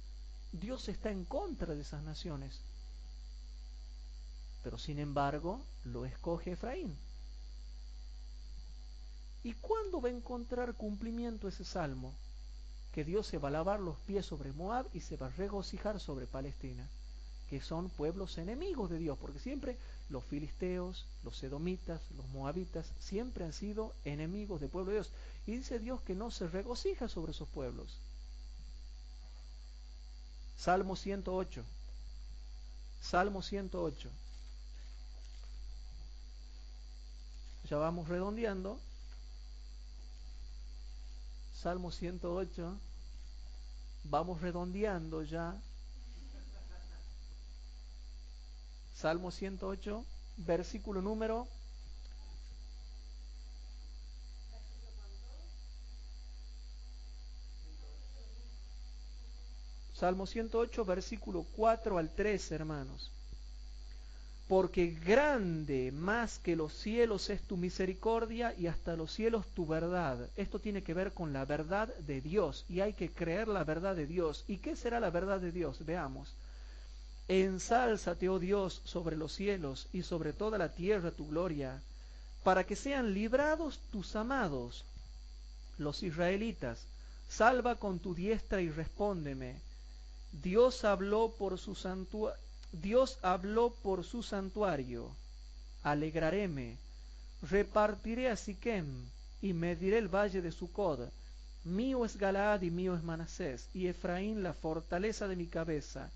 Dios está en contra de esas naciones. Pero sin embargo, lo escoge Efraín. ¿Y cuándo va a encontrar cumplimiento ese salmo? Que Dios se va a lavar los pies sobre Moab y se va a regocijar sobre Palestina, que son pueblos enemigos de Dios, porque siempre los filisteos, los edomitas, los moabitas, siempre han sido enemigos del pueblo de Dios. Y dice Dios que no se regocija sobre esos pueblos. Salmo 108. Salmo 108. Ya vamos redondeando. Salmo 108. Vamos redondeando ya. Salmo 108, versículo número. Salmo 108, versículo 4 al 3, hermanos. Porque grande más que los cielos es tu misericordia y hasta los cielos tu verdad. Esto tiene que ver con la verdad de Dios y hay que creer la verdad de Dios. ¿Y qué será la verdad de Dios? Veamos. Ensálzate, oh Dios, sobre los cielos y sobre toda la tierra tu gloria, para que sean librados tus amados, los israelitas. Salva con tu diestra y respóndeme. Dios habló por su santuario. Alegraréme. Repartiré a Siquem y mediré el valle de Sucod. Mío es Galaad y mío es Manasés, y Efraín la fortaleza de mi cabeza.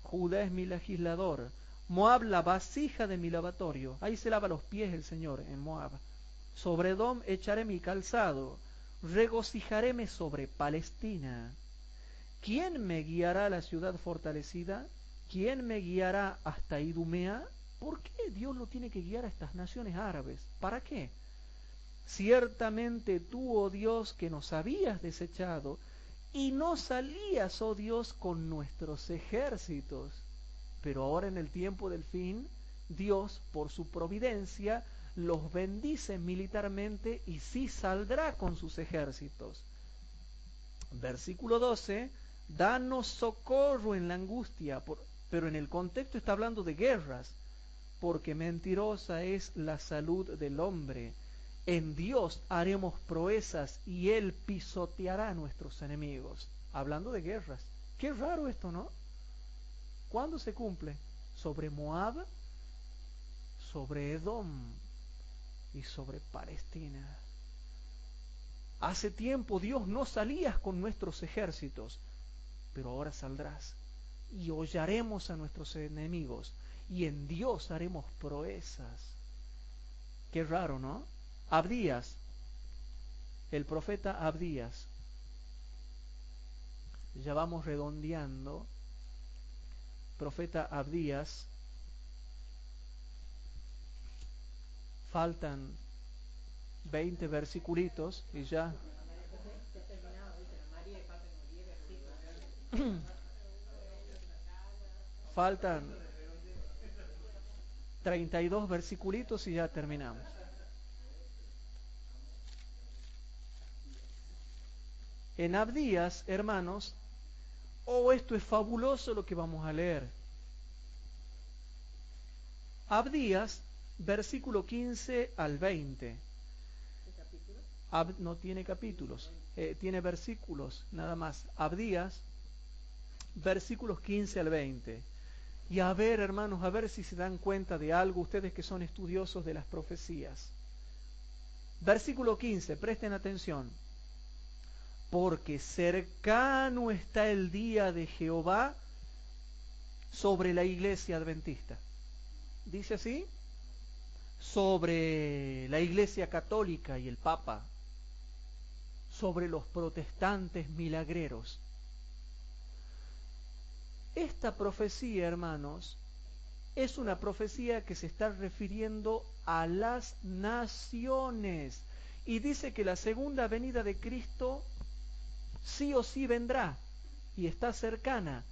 Judá es mi legislador. Moab la vasija de mi lavatorio. Ahí se lava los pies el Señor en Moab. Sobre Edom echaré mi calzado. Regocijaréme sobre Palestina. ¿Quién me guiará a la ciudad fortalecida? ¿Quién me guiará hasta Idumea? ¿Por qué Dios lo tiene que guiar a estas naciones árabes? ¿Para qué? Ciertamente tú, oh Dios, que nos habías desechado, y no salías, oh Dios, con nuestros ejércitos. Pero ahora en el tiempo del fin, Dios, por su providencia, los bendice militarmente y sí saldrá con sus ejércitos. Versículo 12, danos socorro en la angustia, pero en el contexto está hablando de guerras, porque mentirosa es la salud del hombre, En Dios haremos proezas y Él pisoteará a nuestros enemigos. Hablando de guerras. Qué raro esto, ¿no? ¿Cuándo se cumple? Sobre Moab, sobre Edom y sobre Palestina. Hace tiempo Dios no salías con nuestros ejércitos, pero ahora saldrás y hollaremos a nuestros enemigos y en Dios haremos proezas. Qué raro, ¿no? Abdías, el profeta Abdías, ya vamos redondeando, profeta Abdías, faltan 20 versiculitos y ya. Faltan 32 versiculitos y ya terminamos. En Abdías, hermanos, esto es fabuloso lo que vamos a leer. Abdías, versículo 15 al 20. No tiene capítulos, tiene versículos nada más. Abdías, versículos 15 al 20. Y a ver, hermanos, a ver si se dan cuenta de algo ustedes que son estudiosos de las profecías. Versículo 15, presten atención. Porque cercano está el día de Jehová sobre la iglesia adventista. ¿Dice así? Sobre la iglesia católica y el Papa. Sobre los protestantes milagreros. Esta profecía, hermanos, es una profecía que se está refiriendo a las naciones. Y dice que la segunda venida de Cristo sí o sí vendrá y está cercana,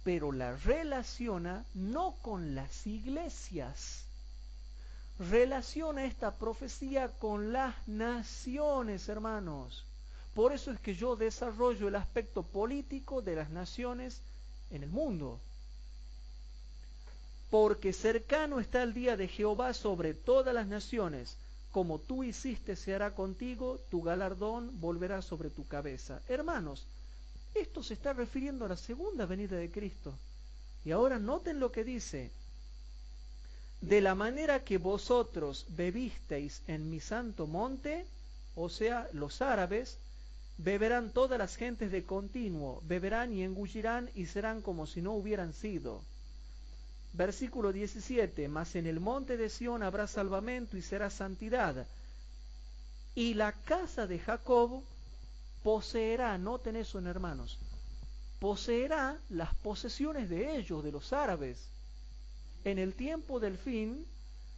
pero la relaciona no con las iglesias, relaciona esta profecía con las naciones, hermanos. Por eso es que yo desarrollo el aspecto político de las naciones en el mundo. Porque cercano está el día de Jehová sobre todas las naciones. Como tú hiciste se hará contigo, tu galardón volverá sobre tu cabeza. Hermanos, esto se está refiriendo a la segunda venida de Cristo. Y ahora noten lo que dice. De la manera que vosotros bebisteis en mi santo monte, o sea, los árabes, beberán todas las gentes de continuo, beberán y engullirán y serán como si no hubieran sido. Versículo 17, mas en el monte de Sión habrá salvamento y será santidad. Y la casa de Jacob poseerá, noten eso, hermanos, poseerá las posesiones de ellos, de los árabes. En el tiempo del fin,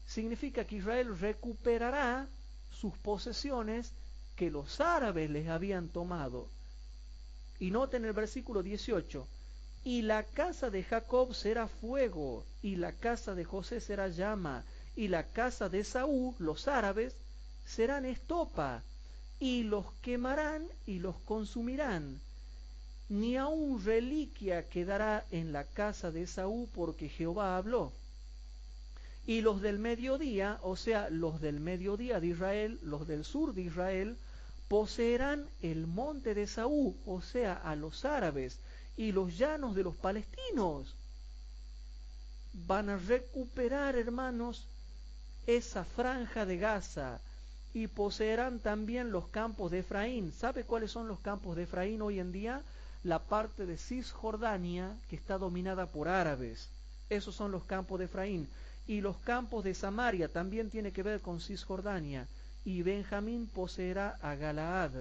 significa que Israel recuperará sus posesiones que los árabes les habían tomado. Y noten el versículo 18, y la casa de Jacob será fuego, y la casa de José será llama, y la casa de Esaú, los árabes, serán estopa, y los quemarán y los consumirán. Ni aun reliquia quedará en la casa de Esaú, porque Jehová habló. Y los del mediodía, o sea, los del mediodía de Israel, los del sur de Israel, poseerán el monte de Esaú, o sea, a los árabes, y los llanos de los palestinos. Van a recuperar, hermanos, esa franja de Gaza, y poseerán también los campos de Efraín. ¿Sabe cuáles son los campos de Efraín hoy en día? La parte de Cisjordania, que está dominada por árabes. Esos son los campos de Efraín. Y los campos de Samaria también tiene que ver con Cisjordania. Y Benjamín poseerá a Galaad.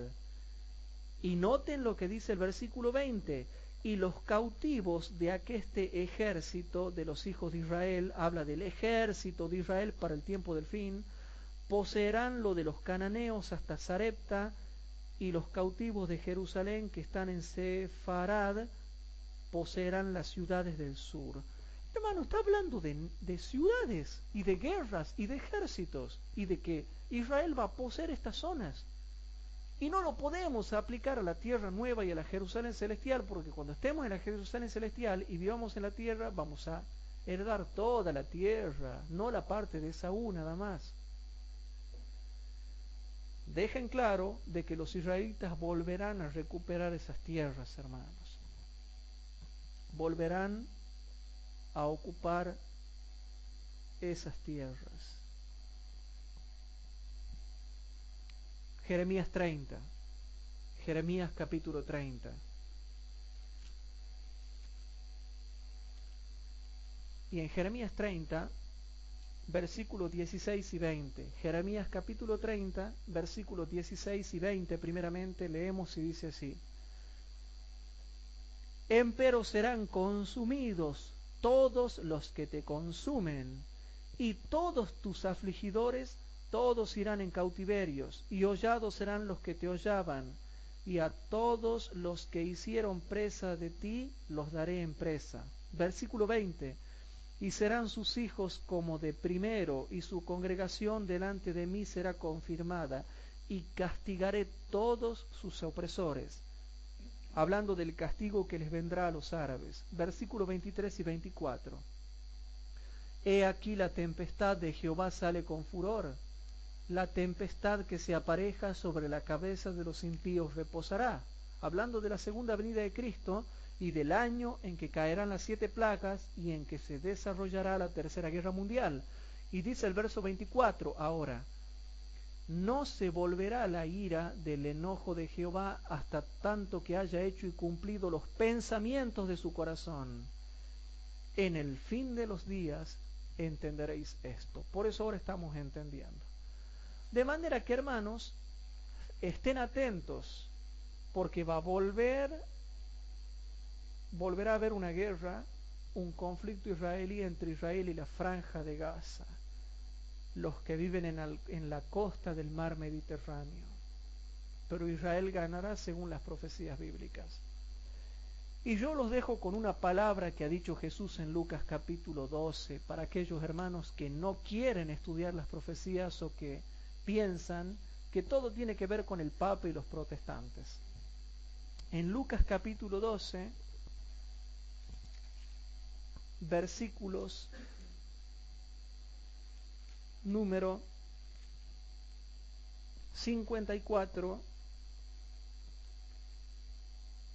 Y noten lo que dice el versículo 20. Y los cautivos de aqueste ejército de los hijos de Israel, habla del ejército de Israel para el tiempo del fin, poseerán lo de los cananeos hasta Sarepta, y los cautivos de Jerusalén que están en Sefarad poseerán las ciudades del sur. Hermano, está hablando de ciudades y de guerras y de ejércitos y de que Israel va a poseer estas zonas. Y no lo podemos aplicar a la tierra nueva y a la Jerusalén celestial, porque cuando estemos en la Jerusalén celestial y vivamos en la tierra, vamos a heredar toda la tierra, no la parte de Esaú nada más. dejen claro de que los israelitas volverán a recuperar esas tierras, hermanos. Volverán a ocupar esas tierras. Jeremías 30, Jeremías capítulo 30. Y en Jeremías 30, versículos 16 y 20. Jeremías capítulo 30, versículos 16 y 20, primeramente leemos y dice así: Empero serán consumidos todos los que te consumen, y todos tus afligidores, todos irán en cautiverios, y hollados serán los que te hollaban, y a todos los que hicieron presa de ti, los daré en presa. Versículo 20. Y serán sus hijos como de primero, y su congregación delante de mí será confirmada, y castigaré todos sus opresores. Hablando del castigo que les vendrá a los árabes. Versículos 23 y 24. He aquí la tempestad de Jehová sale con furor, la tempestad que se apareja sobre la cabeza de los impíos reposará. Hablando de la segunda venida de Cristo, y del año en que caerán las 7 plagas y en que se desarrollará la tercera guerra mundial. Y dice el verso 24, ahora, no se volverá la ira del enojo de Jehová hasta tanto que haya hecho y cumplido los pensamientos de su corazón. En el fin de los días entenderéis esto. Por eso ahora estamos entendiendo. De manera que, hermanos, estén atentos, porque volverá a haber una guerra, un conflicto israelí entre Israel y la franja de Gaza, los que viven en la costa del mar Mediterráneo. Pero Israel ganará según las profecías bíblicas. Y yo los dejo con una palabra que ha dicho Jesús en Lucas capítulo 12, para aquellos hermanos que no quieren estudiar las profecías o que piensan que todo tiene que ver con el Papa y los protestantes. En Lucas capítulo 12, versículos número 54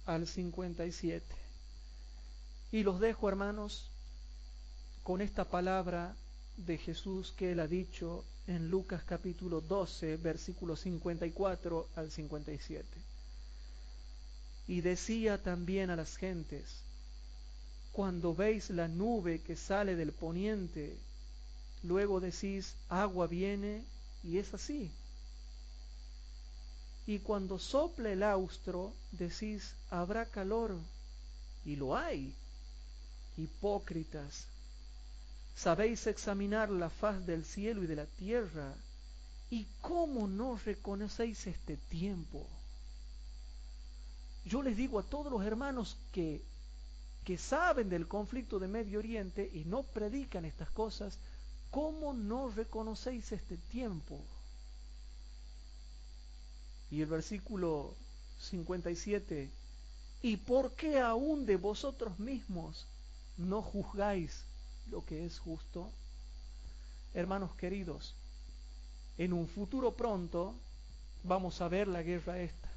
al 57. Y los dejo, hermanos, con esta palabra de Jesús que él ha dicho en Lucas capítulo 12, versículos 54 al 57. Y decía también a las gentes: cuando veis la nube que sale del poniente, luego decís, agua viene, y es así. Y cuando sople el austro, decís, habrá calor, y lo hay. Hipócritas, sabéis examinar la faz del cielo y de la tierra, ¿y cómo no reconocéis este tiempo? Yo les digo a todos los hermanos que saben del conflicto de Medio Oriente y no predican estas cosas, ¿cómo no reconocéis este tiempo? Y el versículo 57, ¿y por qué aún de vosotros mismos no juzgáis lo que es justo? Hermanos queridos, en un futuro pronto vamos a ver la guerra esta.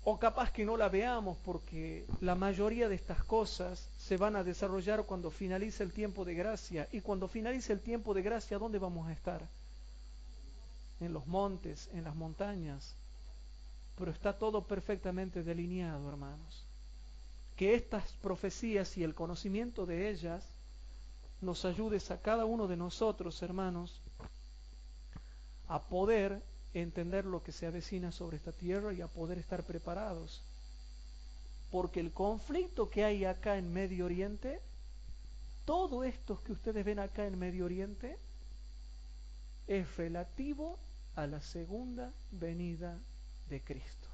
O capaz que no la veamos, porque la mayoría de estas cosas se van a desarrollar cuando finalice el tiempo de gracia. Y cuando finalice el tiempo de gracia, ¿dónde vamos a estar? En los montes, en las montañas. Pero está todo perfectamente delineado, hermanos. Que estas profecías y el conocimiento de ellas nos ayudes a cada uno de nosotros, hermanos, a poder entender lo que se avecina sobre esta tierra y a poder estar preparados. Porque el conflicto que hay acá en Medio Oriente, todo esto que ustedes ven acá en Medio Oriente, es relativo a la segunda venida de Cristo.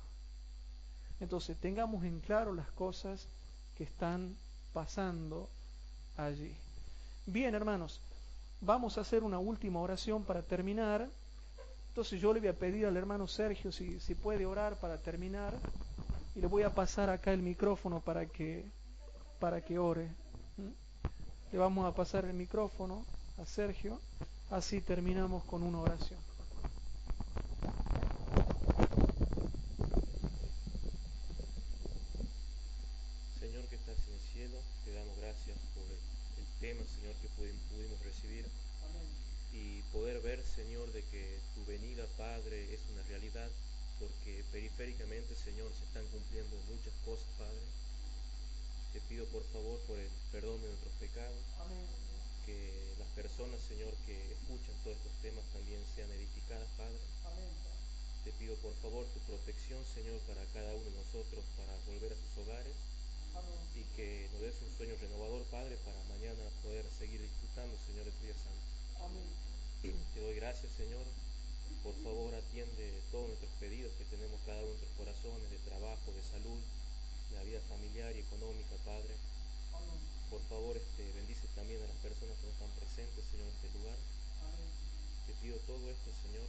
Entonces tengamos en claro las cosas que están pasando allí. Bien, hermanos, vamos a hacer una última oración para terminar. Entonces yo le voy a pedir al hermano Sergio si puede orar para terminar, y le voy a pasar acá el micrófono para que ore. Le vamos a pasar el micrófono a Sergio, así terminamos con una oración. que tu venida, Padre, es una realidad, porque periféricamente, Señor, se están cumpliendo muchas cosas, Padre. Te pido por favor por el perdón de nuestros pecados, Amén. que las personas, Señor, que escuchan todos estos temas también sean edificadas, Padre. Amén. Te pido por favor tu protección, Señor, para cada uno de nosotros, para volver a sus hogares, Amén. y que nos des un sueño renovador, Padre, para mañana poder seguir disfrutando, Señor, de tu día santo. Amén. Te doy gracias, Señor. Por favor, atiende todos nuestros pedidos que tenemos cada uno de nuestros corazones, de trabajo, de salud, de la vida familiar y económica, Padre. Amén. Por favor, bendice también a las personas que no están presentes, Señor, en este lugar. Amén. Te pido todo esto, Señor,